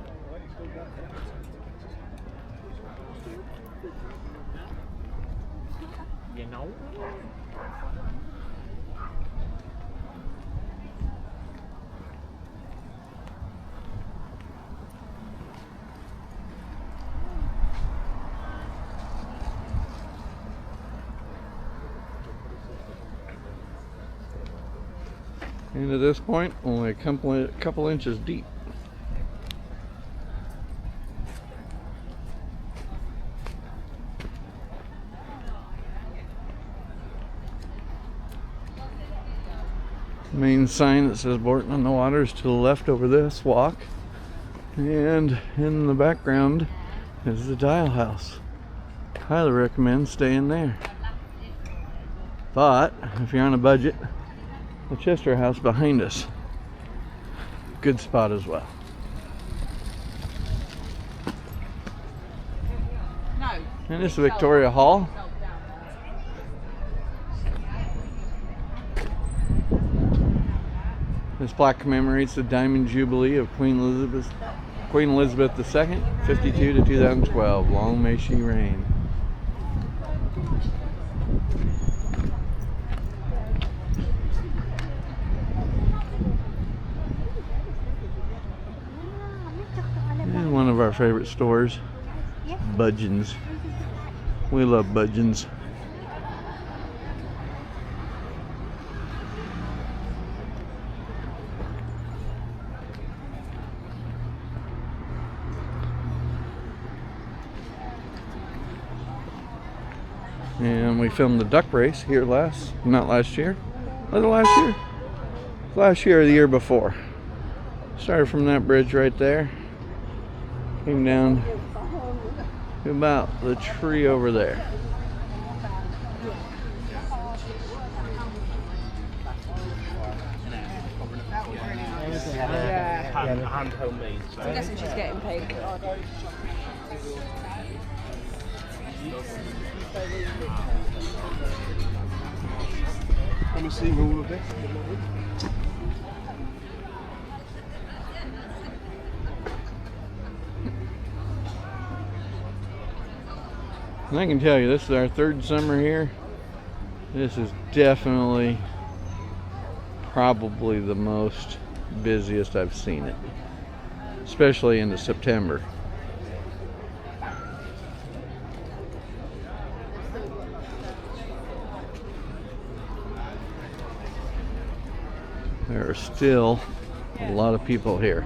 You know? And at this point, only a couple inches deep. Main sign that says Bourton on the water is to the left over this walk. And in the background is the Dial House. Highly recommend staying there. But if you're on a budget, the Chester House behind us, good spot as well. No. And this is Victoria Hall. This plaque commemorates the Diamond Jubilee of Queen Elizabeth II, 52 to 2012. Long may she reign. And one of our favorite stores, Budgeons. We love Budgeons. And we filmed the duck race here not last year. Was it last year? Last year or the year before. Started from that bridge right there. Came down to about the tree over there. Hand homemade. I'm guessing she's getting paid. Want to see all of this? And I can tell you, this is our third summer here. This is definitely probably the most busiest I've seen it, especially into September. There are still a lot of people here.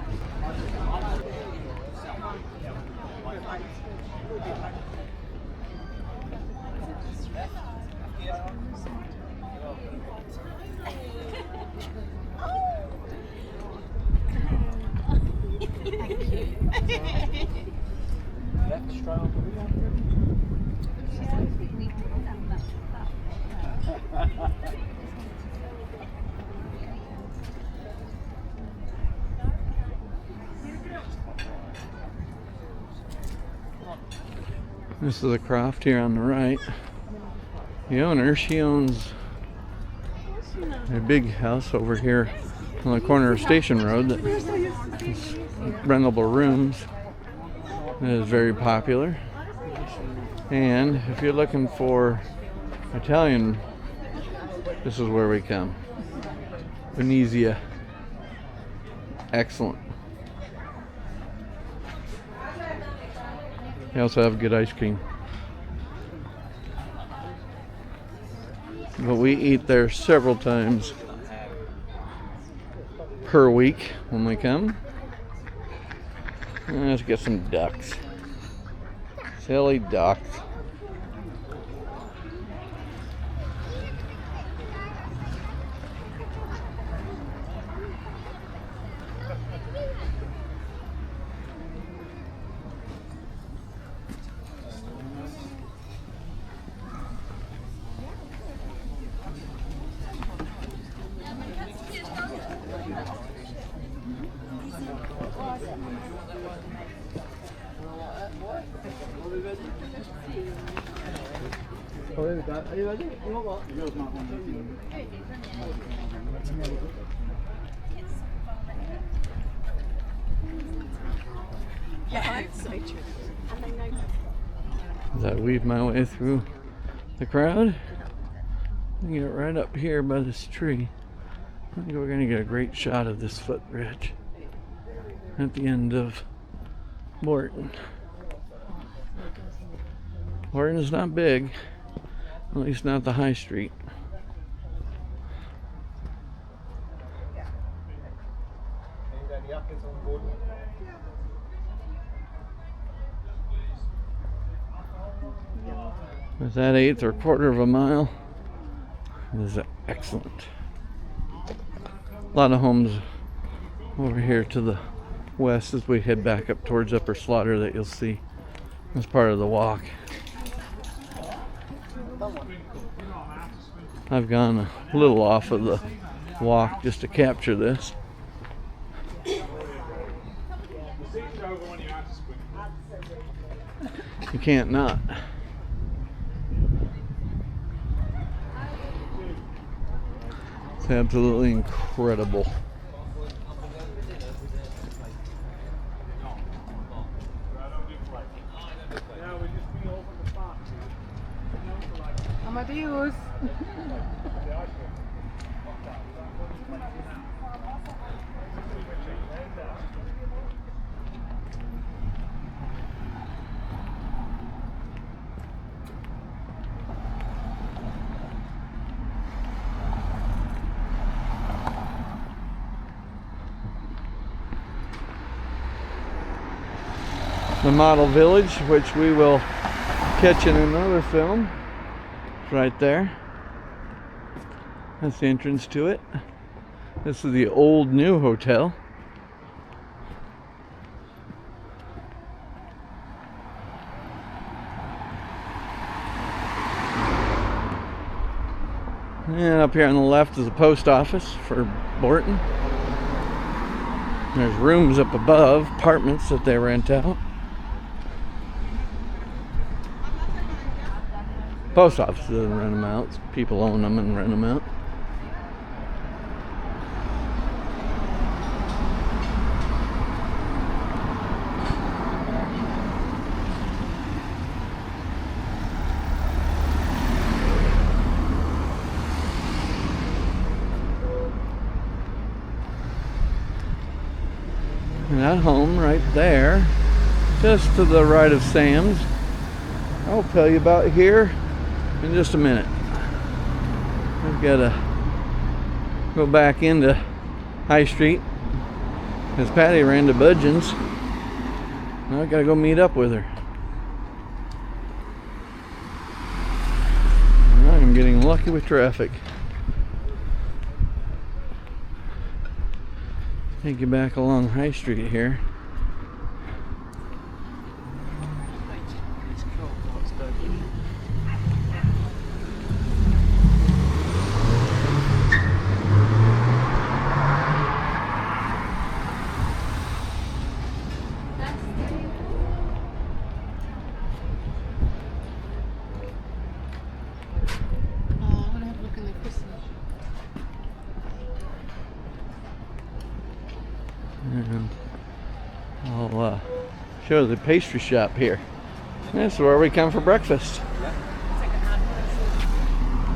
This is the croft here on the right. The owner, she owns a big house over here on the corner of Station Road that is rentable rooms. It is very popular. And if you're looking for Italian, this is where we come. Venezia. Excellent. They also have good ice cream. But we eat there several times per week when we come. Let's get some ducks. Silly ducks. Are you ready? You know what? Yeah, it's so true. As I weave my way through the crowd, I get right up here by this tree. I think we're going to get a great shot of this footbridge at the end of Bourton. Bourton is not big, at least not the high street. With that 1/8 or 1/4 of a mile, it is excellent. A lot of homes over here to the west as we head back up towards Upper Slaughter that you'll see as part of the walk. I've gone a little off of the walk just to capture this. You can't not. It's absolutely incredible. Amadeus. The model village, which we will catch in another film, is right there. That's the entrance to it. This is the old new hotel. And up here on the left is the post office for Bourton. There's rooms up above, apartments that they rent out. Post office doesn't rent them out. People own them and rent them out. And that home right there, just to the right of Sam's, I'll tell you about here in just a minute. I've got to go back into High Street because Patty ran to Budgeon's. Now I've got to go meet up with her. And I'm getting lucky with traffic. Take you back along High Street here. And I'll show the pastry shop here. This is where we come for breakfast.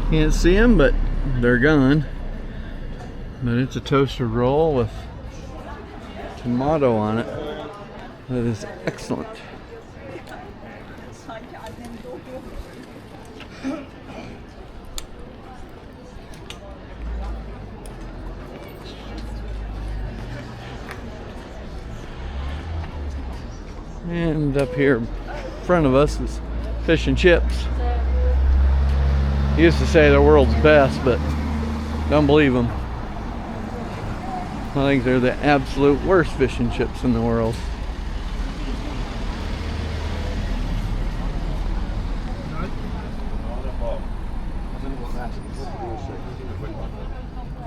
Can't see them, but they're gone. But it's a toasted roll with tomato on it. That is excellent. And up here in front of us is fish and chips. Used to say they're world's best, but don't believe them. I think they're the absolute worst fish and chips in the world.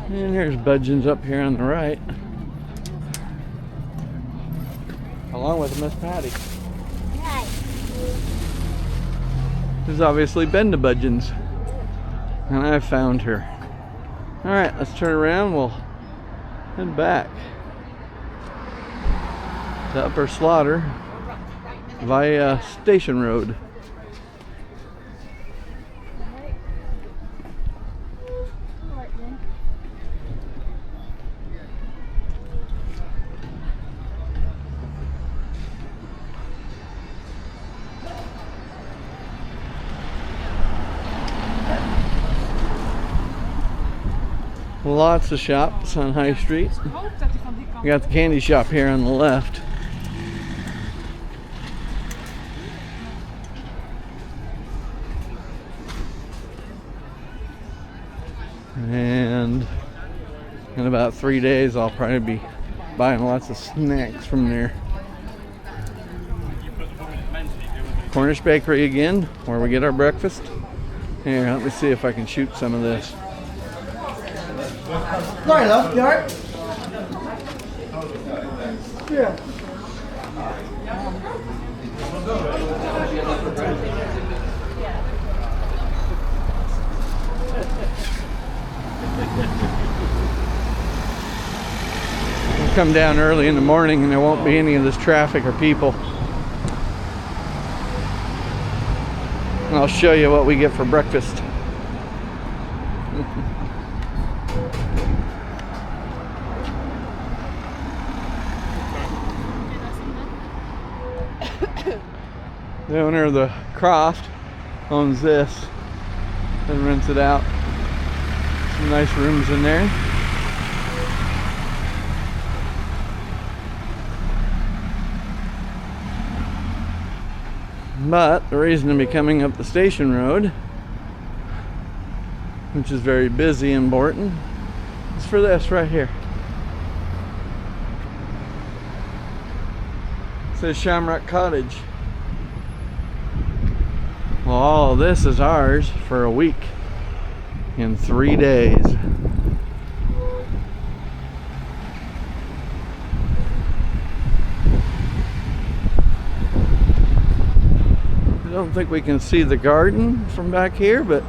And here's Budgeon's up here on the right, along with Miss Patty, who's obviously been to Budgeon's, and I found her. All right, let's turn around. We'll head back to Upper Slaughter via Station Road. Lots of shops on High Street. We got the candy shop here on the left. And in about 3 days I'll probably be buying lots of snacks from there. Cornish Bakery again, where we get our breakfast. Here, let me see if I can shoot some of this. Sorry, love. You alright? Yeah. We'll come down early in the morning and there won't be any of this traffic or people. And I'll show you what we get for breakfast. The owner of the Croft owns this and rents it out. Some nice rooms in there. But the reason to be coming up the Station Road, which is very busy in Bourton, is for this right here. It says Shamrock Cottage. Well, all of this is ours for a week in 3 days. The don't think we can see the garden from back here, but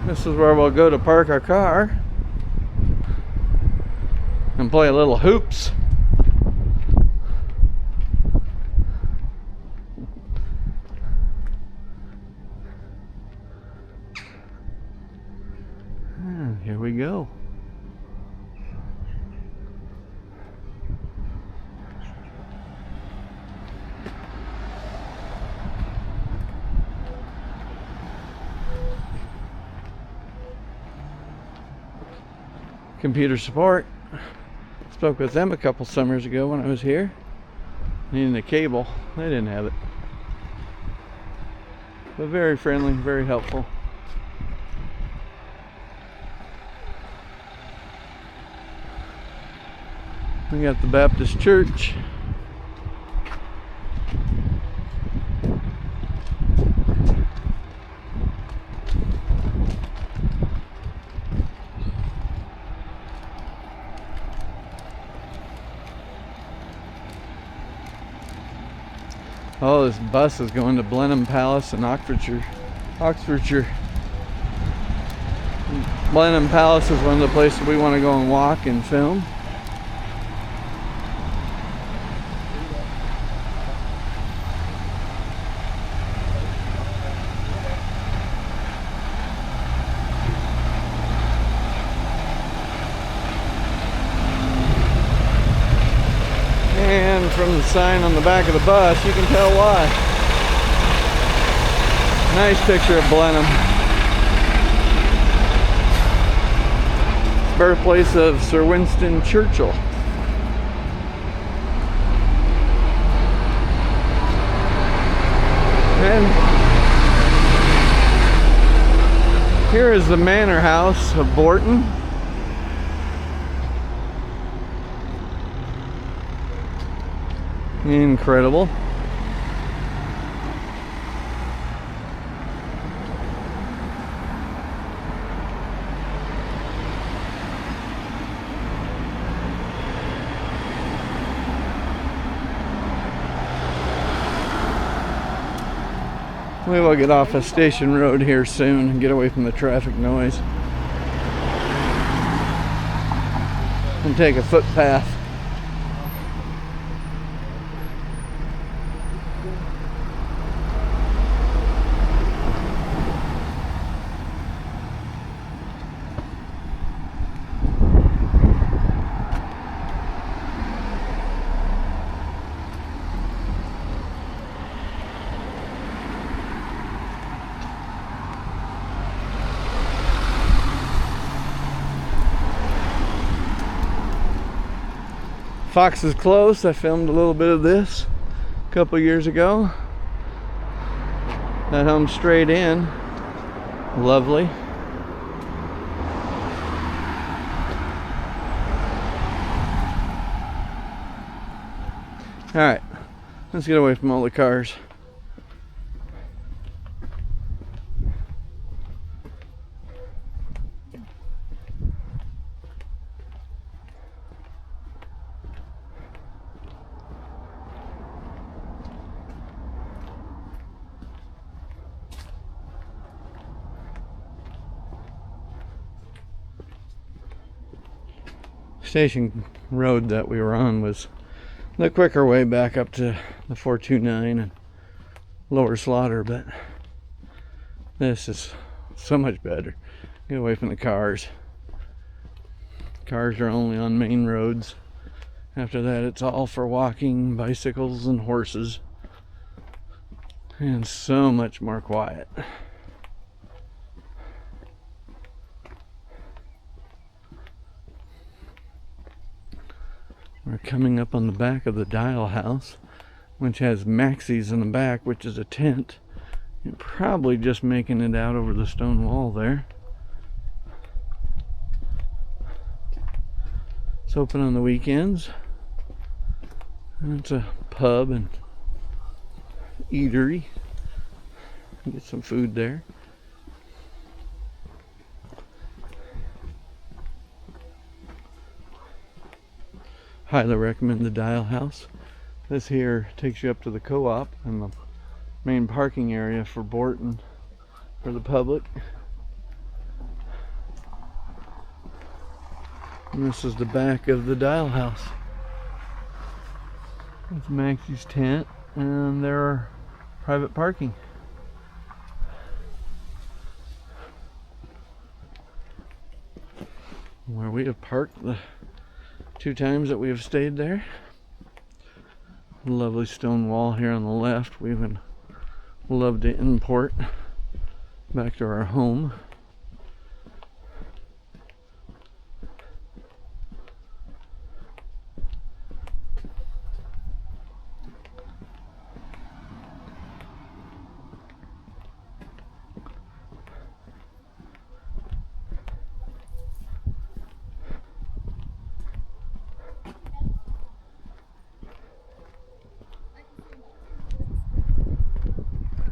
this is where we'll go to park our car and play a little hoops. And here we go. Computer support. Spoke with them a couple summers ago when I was here. Needing a cable. They didn't have it. But very friendly, very helpful. We got the Baptist Church. Oh, this bus is going to Blenheim Palace in Oxfordshire. Blenheim Palace is one of the places we want to go and walk and film. And from the sign on the back of the bus, you can tell why. Nice picture of Blenheim. Birthplace of Sir Winston Churchill. And here is the manor house of Bourton. Incredible. We will get off a station road here soon and get away from the traffic noise and take a footpath. Fox is close. I filmed a little bit of this a couple years ago. That home straight in. Lovely. Alright, let's get away from all the cars. Station road that we were on was the quicker way back up to the 429 and Lower Slaughter, but this is so much better. Get away from the cars. Cars are only on main roads. After that, it's all for walking, bicycles, and horses. And so much more quiet. We're coming up on the back of the Dial House, which has Maxie's in the back, which is a tent. You're probably just making it out over the stone wall there. It's open on the weekends. And it's a pub and eatery. Get some food there. Highly recommend the Dial House. This here takes you up to the co-op, and the main parking area for Bourton for the public. And this is the back of the Dial House. It's Maxie's tent, and there are private parking. Where we have parked the 2 times that we have stayed there. Lovely stone wall here on the left. We even love to import back to our home.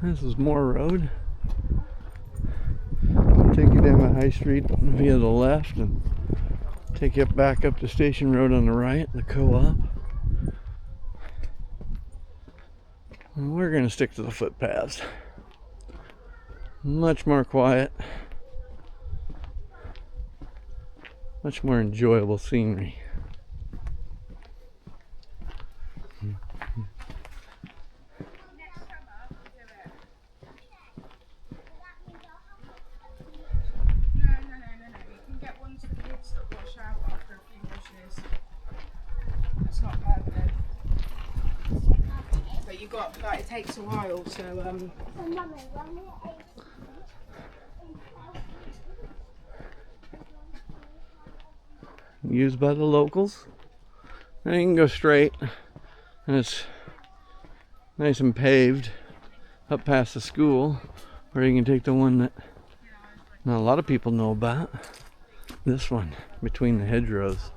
This is Moore Road. Take you down the High Street via the left and take you back up to Station Road on the right, the co-op. And we're going to stick to the footpaths. Much more quiet. Much more enjoyable scenery. Like, it takes a while, so Used by the locals. Now you can go straight, and it's nice and paved up past the school, or you can take the one that not a lot of people know about. This one between the hedgerows,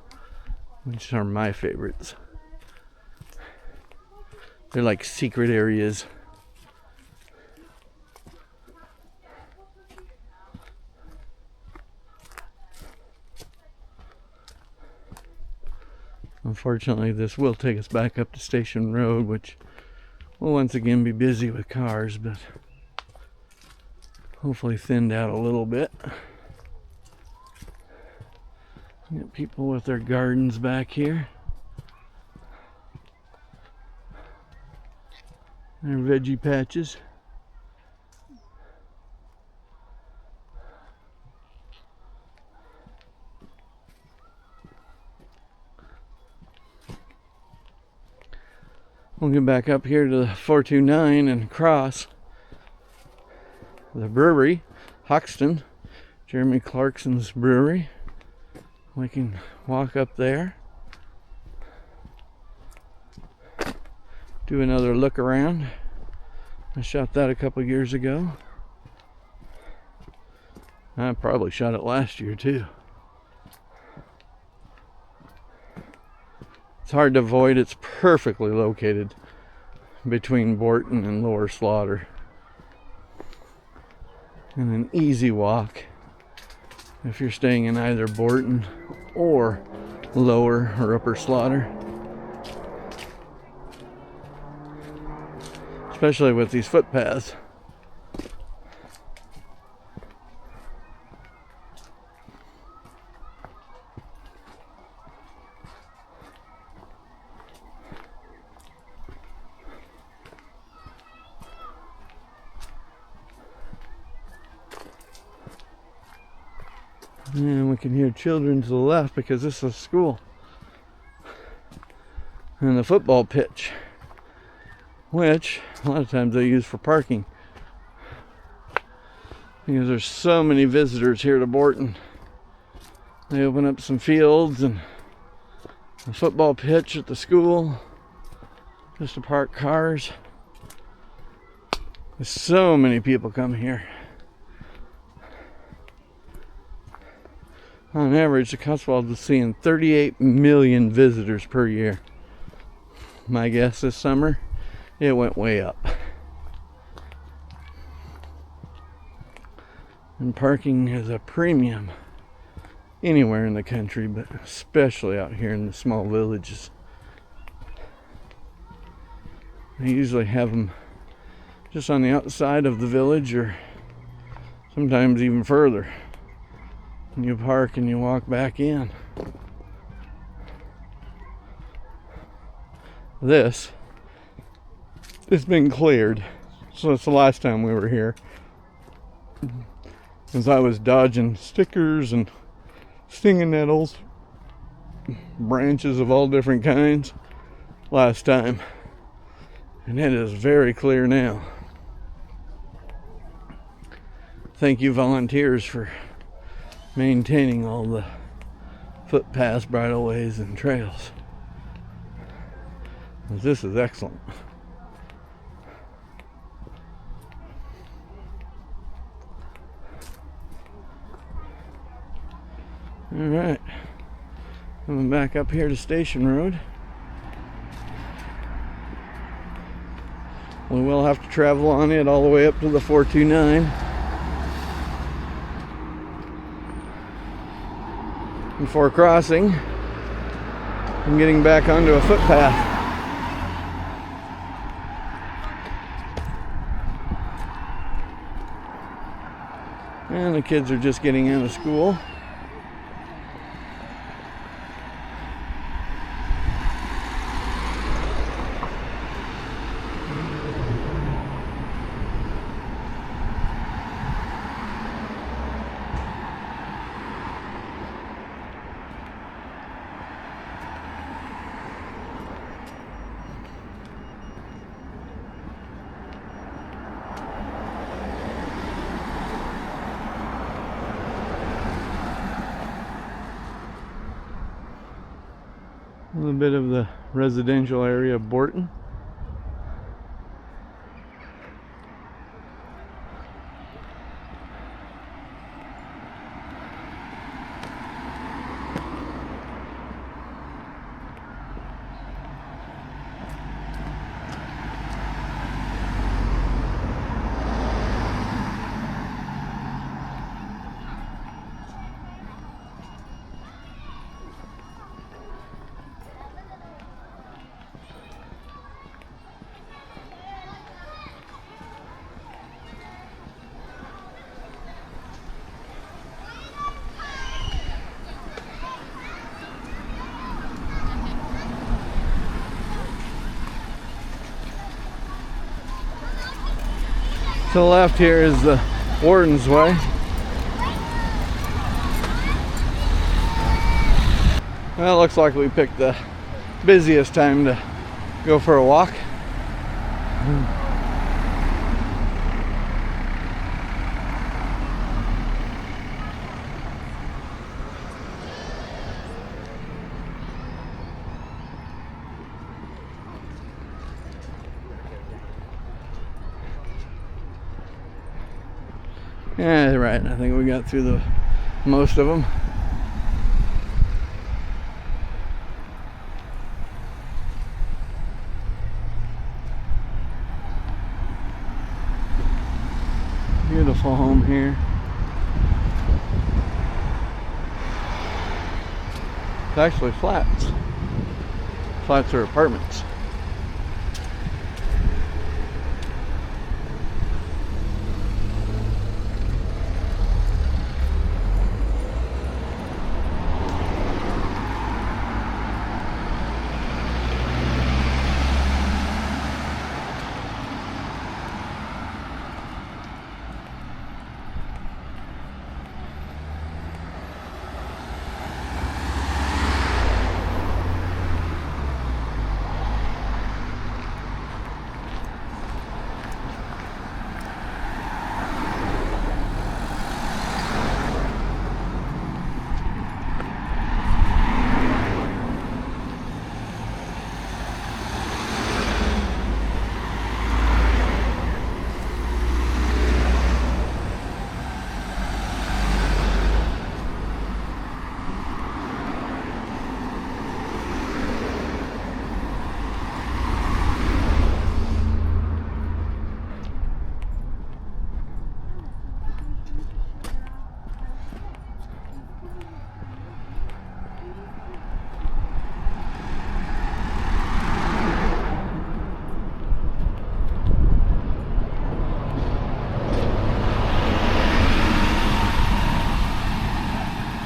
which are my favorites. They're like secret areas. Unfortunately, this will take us back up to Station Road, which will once again be busy with cars, but hopefully thinned out a little bit. Got people with their gardens back here. Their veggie patches. We'll get back up here to the 429 and cross the brewery, Hoxton, Jeremy Clarkson's brewery. We can walk up there, do another look around. I shot that a couple years ago. I probably shot it last year too. It's hard to avoid. It's perfectly located between Bourton and Lower Slaughter, and an easy walk if you're staying in either Bourton or Lower or Upper Slaughter. Especially with these footpaths. And we can hear children to the left because this is a school. And the football pitch, which a lot of times they use for parking, because there's so many visitors here to Bourton. They open up some fields and a football pitch at the school just to park cars. There's so many people come here. On average, the Cotswolds is seeing 38 million visitors per year. My guess this summer, it went way up. And parking is a premium anywhere in the country, but especially out here in the small villages. They usually have them just on the outside of the village, or sometimes even further. And you park and you walk back in. This has been cleared, so it's the last time we were here. As I was dodging stickers and stinging nettles, branches of all different kinds last time. And it is very clear now. Thank you, volunteers, for maintaining all the footpaths, bridleways, and trails. This is excellent. All right, coming back up here to Station Road. We will have to travel on it all the way up to the 429. Before crossing and getting back onto a footpath. And the kids are just getting out of school. A little bit of the residential area of Bourton. To the left here is the Warden's Way. Well, it looks like we picked the busiest time to go for a walk. Yeah, right. I think we got through the most of them. Beautiful home here. It's actually flats. Flats are apartments.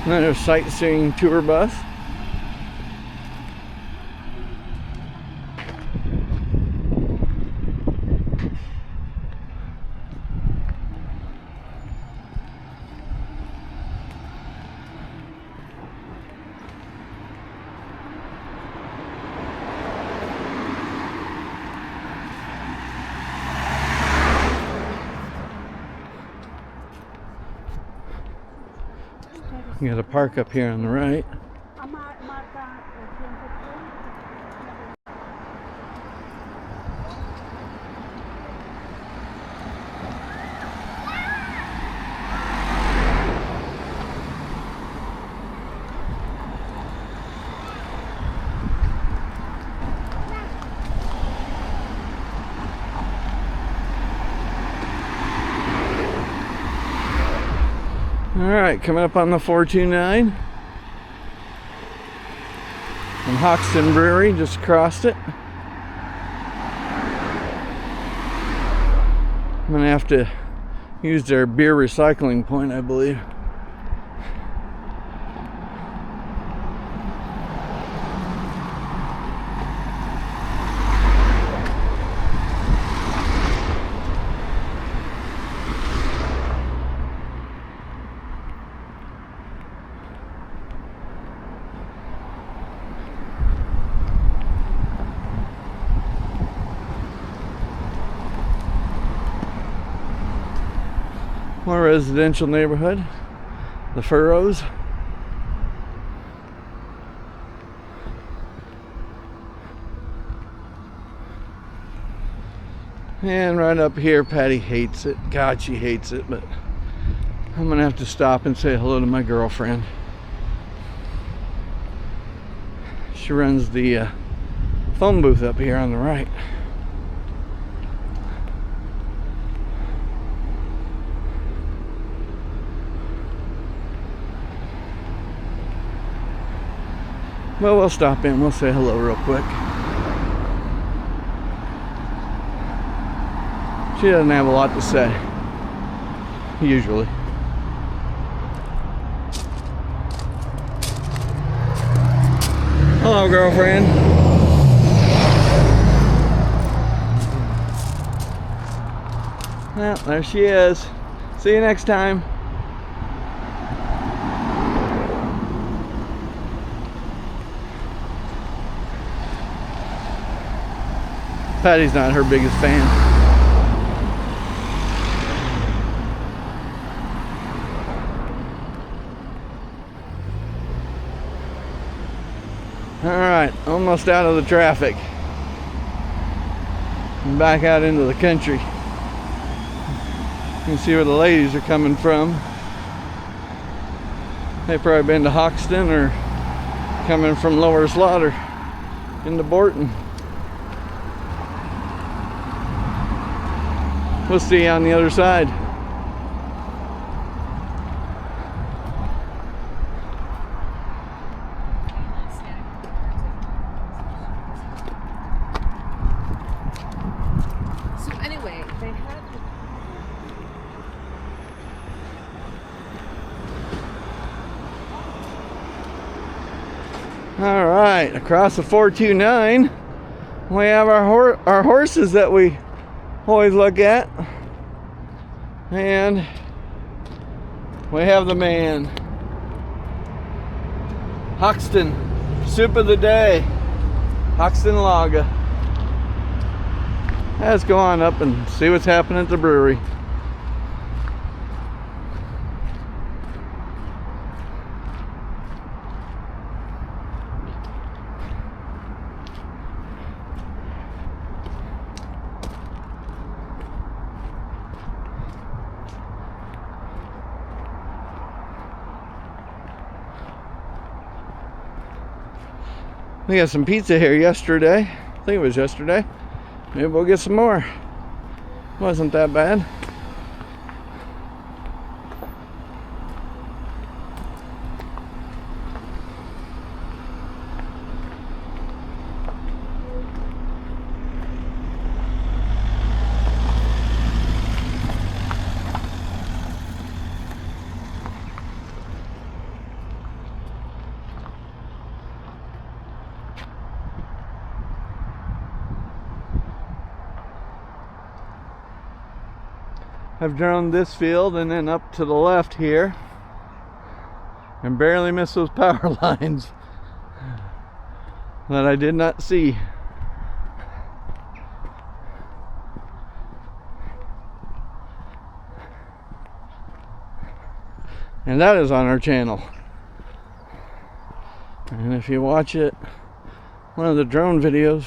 Another sightseeing tour bus. You got a park up here on the right. Alright, coming up on the 429. And Hoxton Brewery, just crossed it. I'm gonna have to use their beer recycling point, I believe. More residential neighborhood, the Furrows. And right up here, Patty hates it. God, she hates it, but I'm gonna have to stop and say hello to my girlfriend. She runs the phone booth up here on the right. Well, we'll stop in. We'll say hello real quick. She doesn't have a lot to say, usually. Hello, girlfriend. Well, there she is. See you next time. Patty's not her biggest fan. Alright, almost out of the traffic. And back out into the country. You can see where the ladies are coming from. They've probably been to Hoxton or coming from Lower Slaughter into Bourton. We'll see you on the other side. So anyway, they had All right, across the 429, we have our horses that we always look at, and we have the man, Hoxton, soup of the day, Hoxton Lager. Let's go on up and see what's happening at the brewery. We got some pizza here yesterday. I think it was yesterday. Maybe we'll get some more. Wasn't that bad. I've droned this field and then up to the left here and barely missed those power lines that I did not see. And that is on our channel. And if you watch it, one of the drone videos,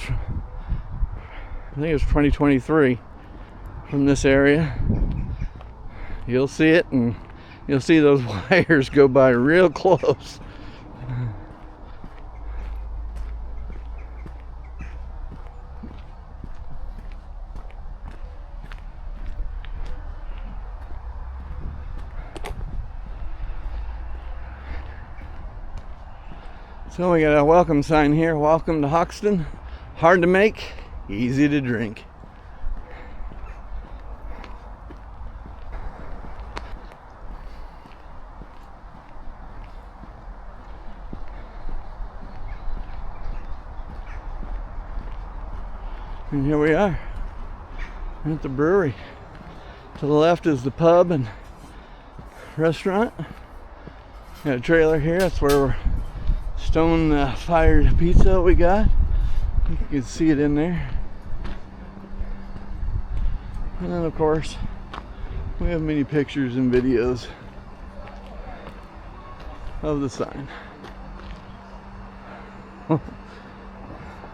I think it was 2023, from this area, you'll see it, and you'll see those wires go by real close. So we got a welcome sign here. Welcome to Hoxton. Hard to make, easy to drink. And here we are at the brewery. To the left is the pub and restaurant. Got a trailer here. That's where we're stone fired pizza we got. You can see it in there. And then of course we have many pictures and videos of the sign.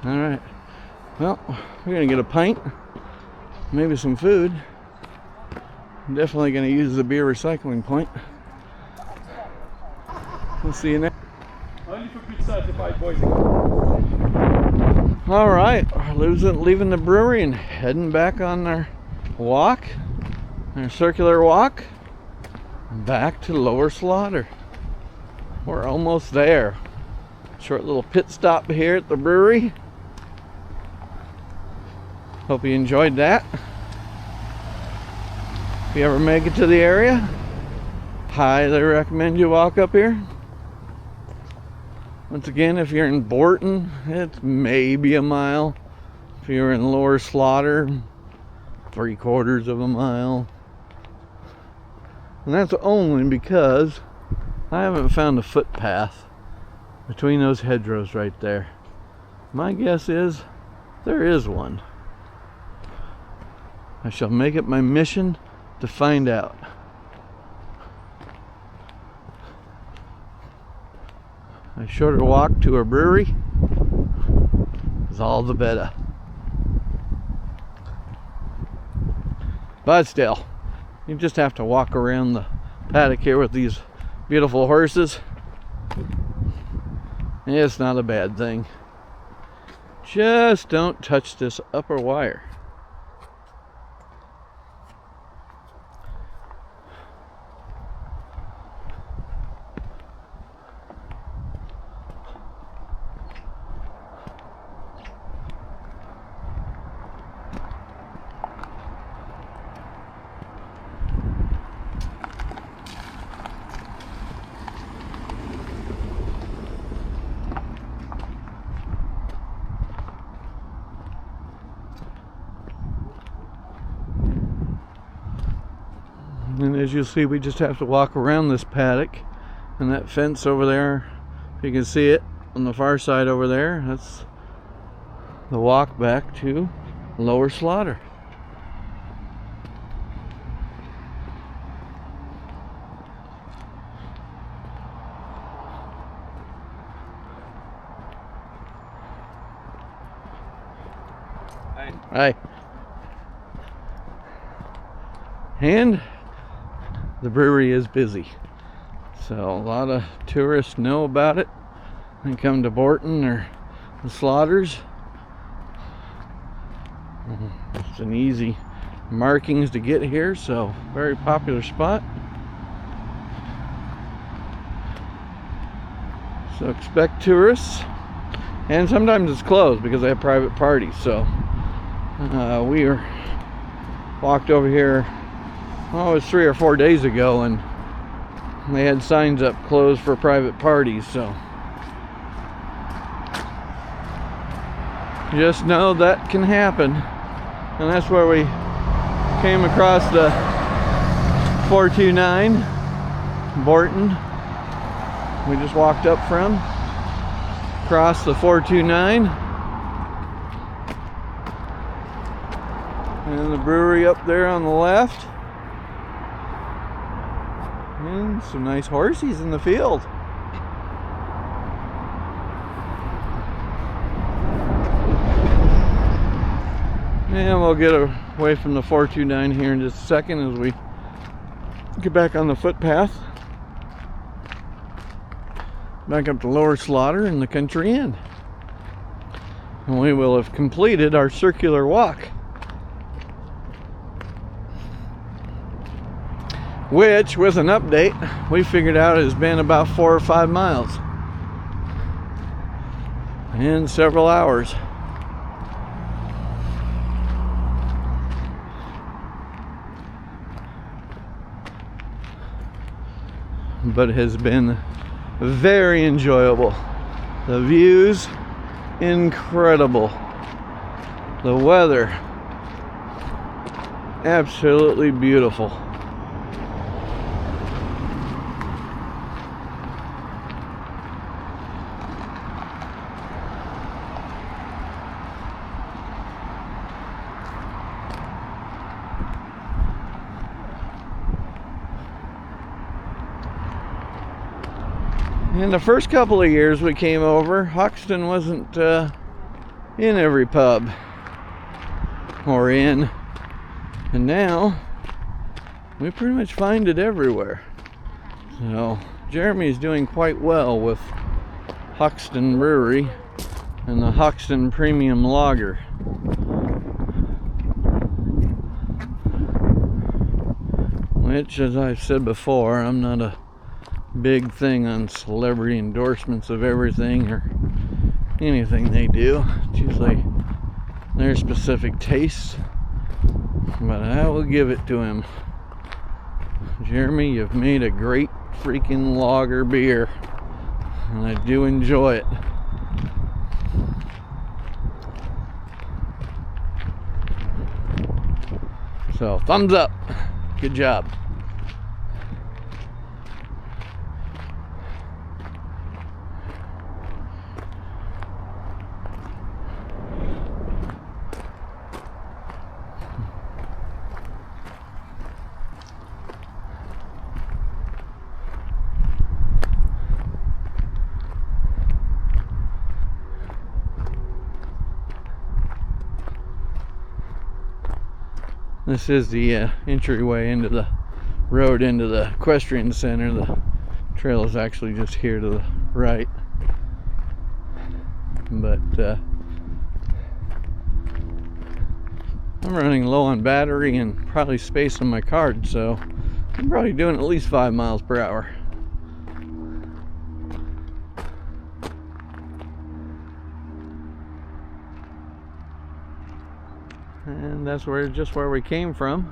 Alright, well, we're gonna get a pint, maybe some food. I'm definitely gonna use the beer recycling point. We'll see you next. Only for good certified boys. All right, leaving the brewery and heading back on our walk, our circular walk, back to Lower Slaughter. We're almost there. Short little pit stop here at the brewery. Hope you enjoyed that. If you ever make it to the area, highly recommend you walk up here. Once again, if you're in Bourton, it's maybe a mile. If you're in Lower Slaughter, 3/4 of a mile. And that's only because I haven't found a footpath between those hedgerows right there. My guess is there is one. I shall make it my mission to find out. A shorter walk to a brewery is all the better. But still, you just have to walk around the paddock here with these beautiful horses. It's not a bad thing. Just don't touch this upper wire. And as you'll see, we just have to walk around this paddock, and that fence over there, if you can see it on the far side over there, that's the walk back to Lower Slaughter. Hi. And the brewery is busy, so a lot of tourists know about it and come to Bourton or the Slaughters. It's an easy markings to get here, so very popular spot. So expect tourists, and sometimes it's closed because they have private parties. So we walked over here, oh, it was 3 or 4 days ago, and they had signs up closed for private parties. So just know that can happen. And that's where we came across the 429 Bourton. We just walked up from. Cross the 429. And the brewery up there on the left. And some nice horsies in the field. And we'll get away from the 429 here in just a second as we get back on the footpath. Back up to Lower Slaughter in the country inn. And we will have completed our circular walk, which, with an update, we figured out has been about 4 or 5 miles in several hours. But it has been very enjoyable. The views, incredible. The weather, absolutely beautiful. In the first couple of years we came over, Hoxton wasn't in every pub or inn, and now we pretty much find it everywhere. So Jeremy's doing quite well with Hoxton Brewery and the Hoxton Premium Lager. Which, as I've said before, I'm not a big thing on celebrity endorsements of everything or anything they do. It's usually their specific tastes, but I will give it to him. Jeremy, you've made a great freaking lager beer, and I do enjoy it. So thumbs up, good job. This is the entryway into the road into the equestrian center. The trail is actually just here to the right. But I'm running low on battery and probably space on my card, so I'm probably doing at least 5 miles per hour. And that's just where we came from.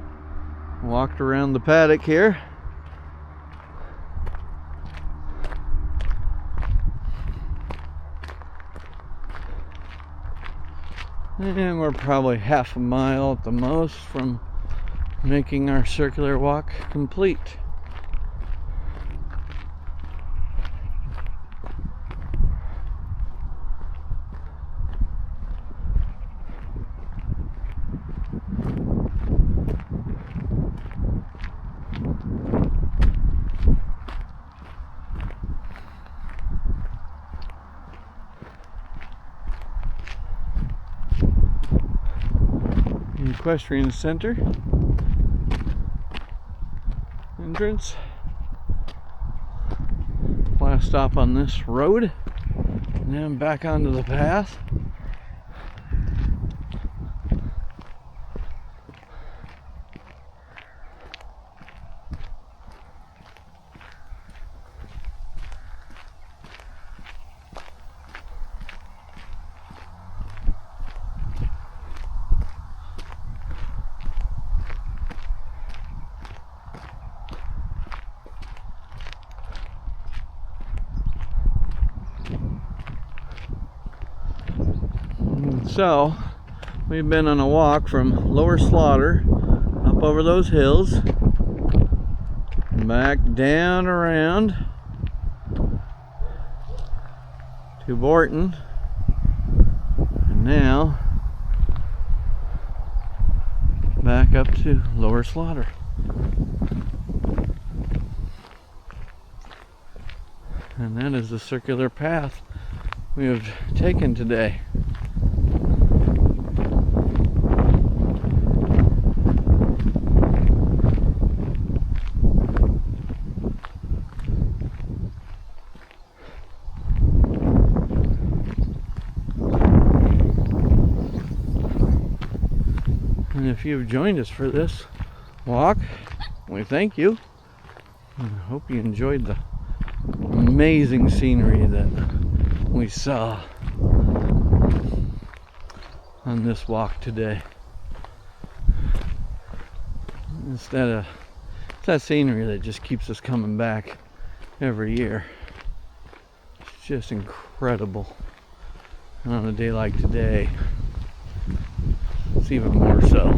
Walked around the paddock here. And we're probably half a mile at the most from making our circular walk complete. Equestrian Center entrance. Last stop on this road, and then back onto the path. So we've been on a walk from Lower Slaughter up over those hills back down around to Bourton, and now back up to Lower Slaughter. And that is the circular path we have taken today. And if you've joined us for this walk, we thank you. And I hope you enjoyed the amazing scenery that we saw on this walk today. It's that scenery that just keeps us coming back every year. It's just incredible. And on a day like today, it's even more so.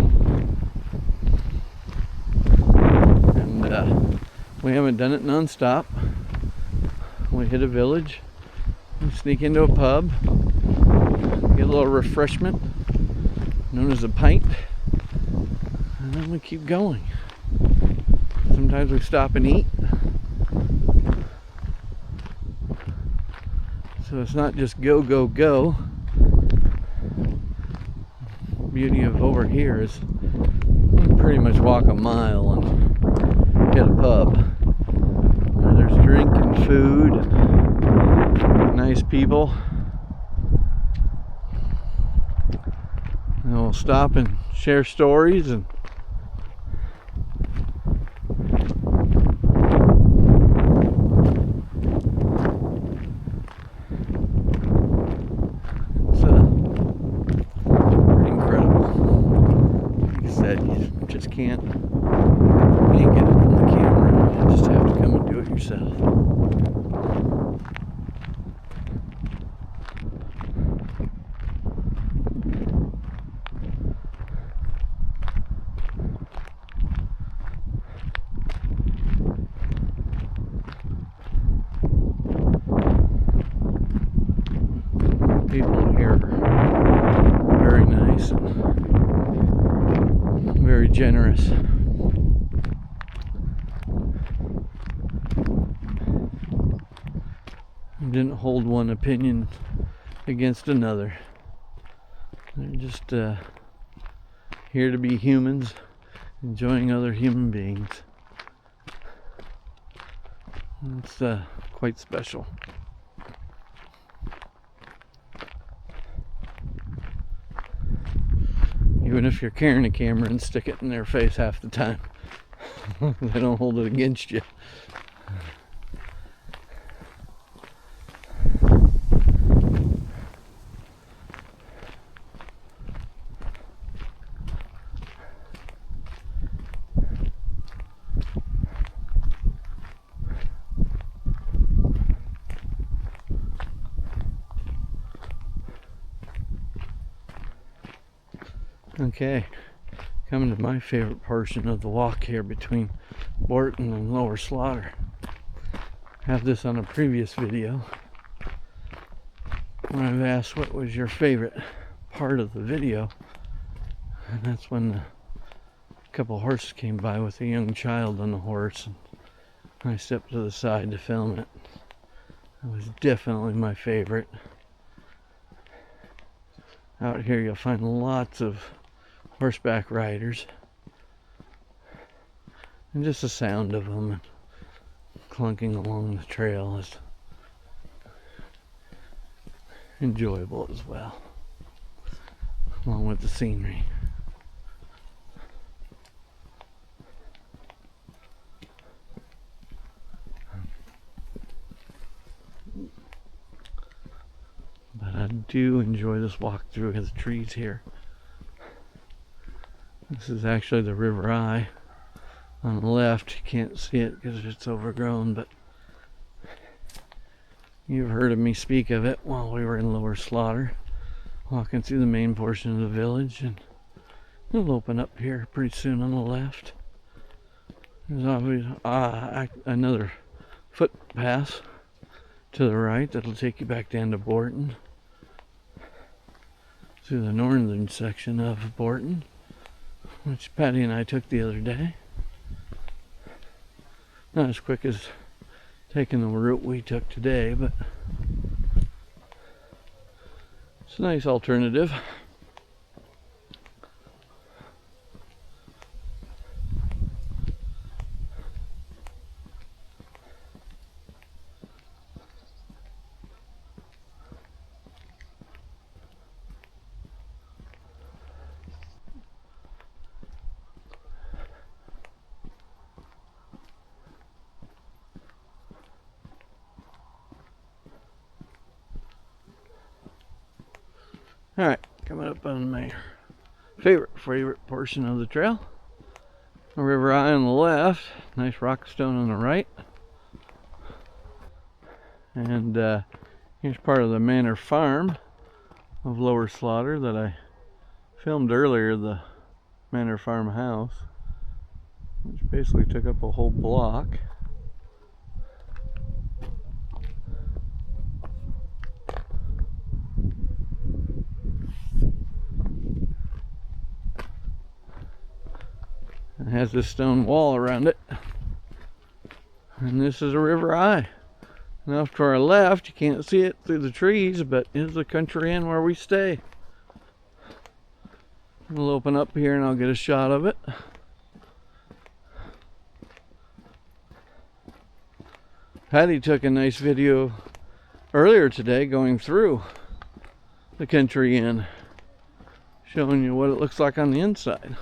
And we haven't done it non-stop. We hit a village, we sneak into a pub, get a little refreshment known as a pint, and then we keep going. Sometimes we stop and eat. So it's not just go, go, go. The beauty of over here is you can pretty much walk a mile and hit a pub. Where there's drink and food and nice people. And we'll stop and share stories and can't get it from the camera. You just have to come and do it yourself. People here are very nice and very generous. Didn't hold one opinion against another. They're just here to be humans, enjoying other human beings. It's quite special. Even if you're carrying a camera and stick it in their face half the time, they don't hold it against you. Okay, coming to my favorite portion of the walk here between Bourton and Lower Slaughter. I have this on a previous video when I've asked what was your favorite part of the video, and that's when a couple horses came by with a young child on the horse, and I stepped to the side to film it. It was definitely my favorite. Out here you'll find lots of horseback riders, and just the sound of them clunking along the trail is enjoyable as well, along with the scenery. But I do enjoy this walk through the trees here. This is actually the River Eye. On the left, you can't see it because it's overgrown, but you've heard of me speak of it while we were in Lower Slaughter, walking through the main portion of the village, and it'll open up here pretty soon on the left. There's always another footpath to the right that'll take you back down to Bourton, through the northern section of Bourton, which Patty and I took the other day. Not as quick as taking the route we took today, but it's a nice alternative. Alright, coming up on my favorite portion of the trail. A river eye on the left, nice rock stone on the right. And here's part of the manor farm of Lower Slaughter that I filmed earlier, the manor farmhouse, which basically took up a whole block. It has this stone wall around it. And this is a river eye. Now off to our left, you can't see it through the trees, but is the country inn where we stay. We'll open up here and I'll get a shot of it. Patty took a nice video earlier today going through the country inn, showing you what it looks like on the inside.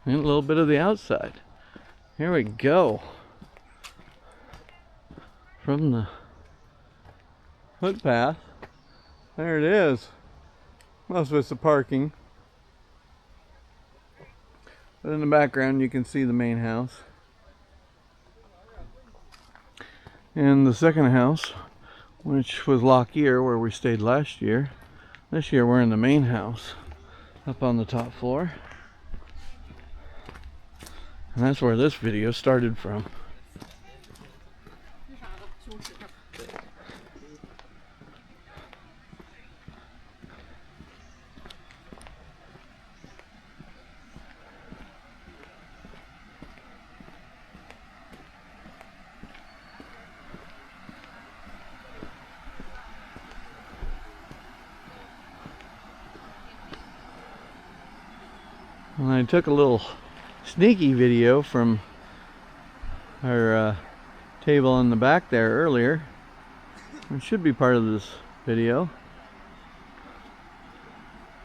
And a little bit of the outside. Here we go. From the footpath. There it is. Most of it's the parking. But in the background you can see the main house. And the second house, which was Lockyer, where we stayed last year. This year we're in the main house, up on the top floor. And that's where this video started from. And I took a little sneaky video from our table in the back there earlier. It should be part of this video.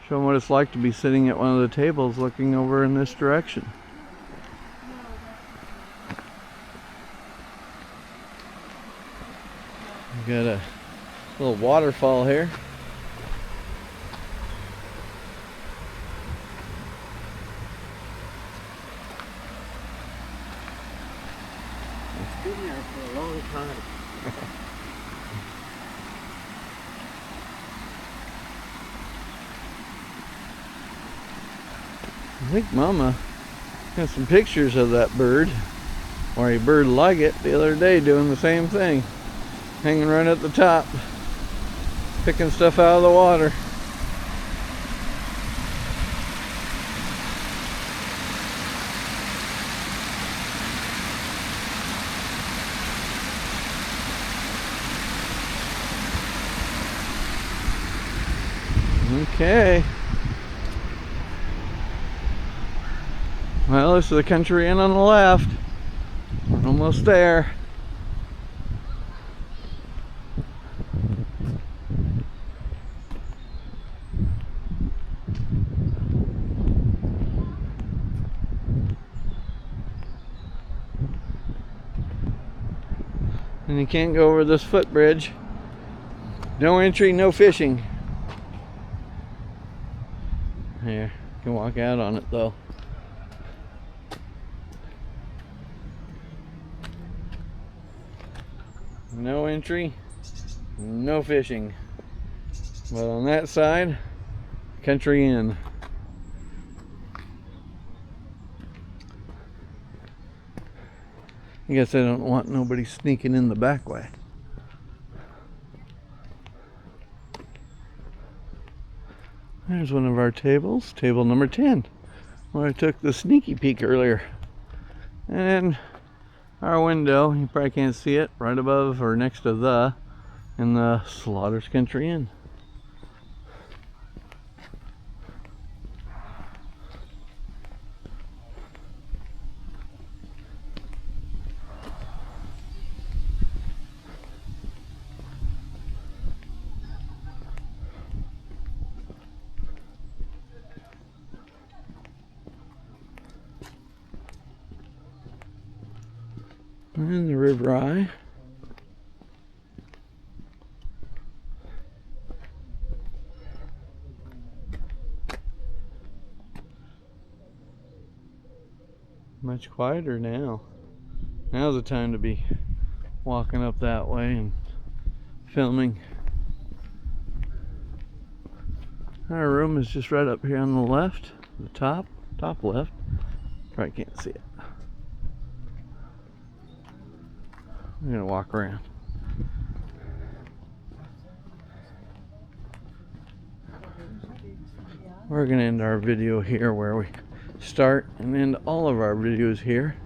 Showing what it's like to be sitting at one of the tables looking over in this direction. We got a little waterfall here. Been there for a long time. I think Mama got some pictures of that bird, or a bird like it, the other day doing the same thing. Hanging right at the top, picking stuff out of the water. Okay. Well, this is the country inn on the left. We're almost there. And you can't go over this footbridge. No entry, no fishing. Here, you can walk out on it though. No entry, no fishing. But on that side, country inn. I guess I don't want nobody sneaking in the back way. There's one of our tables, table number 10, where I took the sneaky peek earlier. And our window, you probably can't see it, right above or next to the, in the Slaughter's Country Inn. And the River Eye. Much quieter now. Now's the time to be walking up that way and filming. Our room is just right up here on the left, the top left. Probably can't see it. I'm gonna walk around. We're gonna end our video here where we start and end all of our videos here.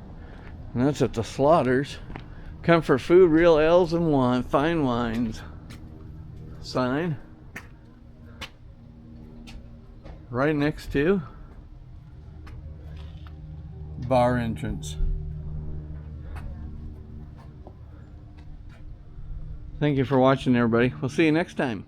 And that's at the Slaughters. Come for food, real ales, and wine, fine wines. Sign. Right next to bar entrance. Thank you for watching, everybody. We'll see you next time.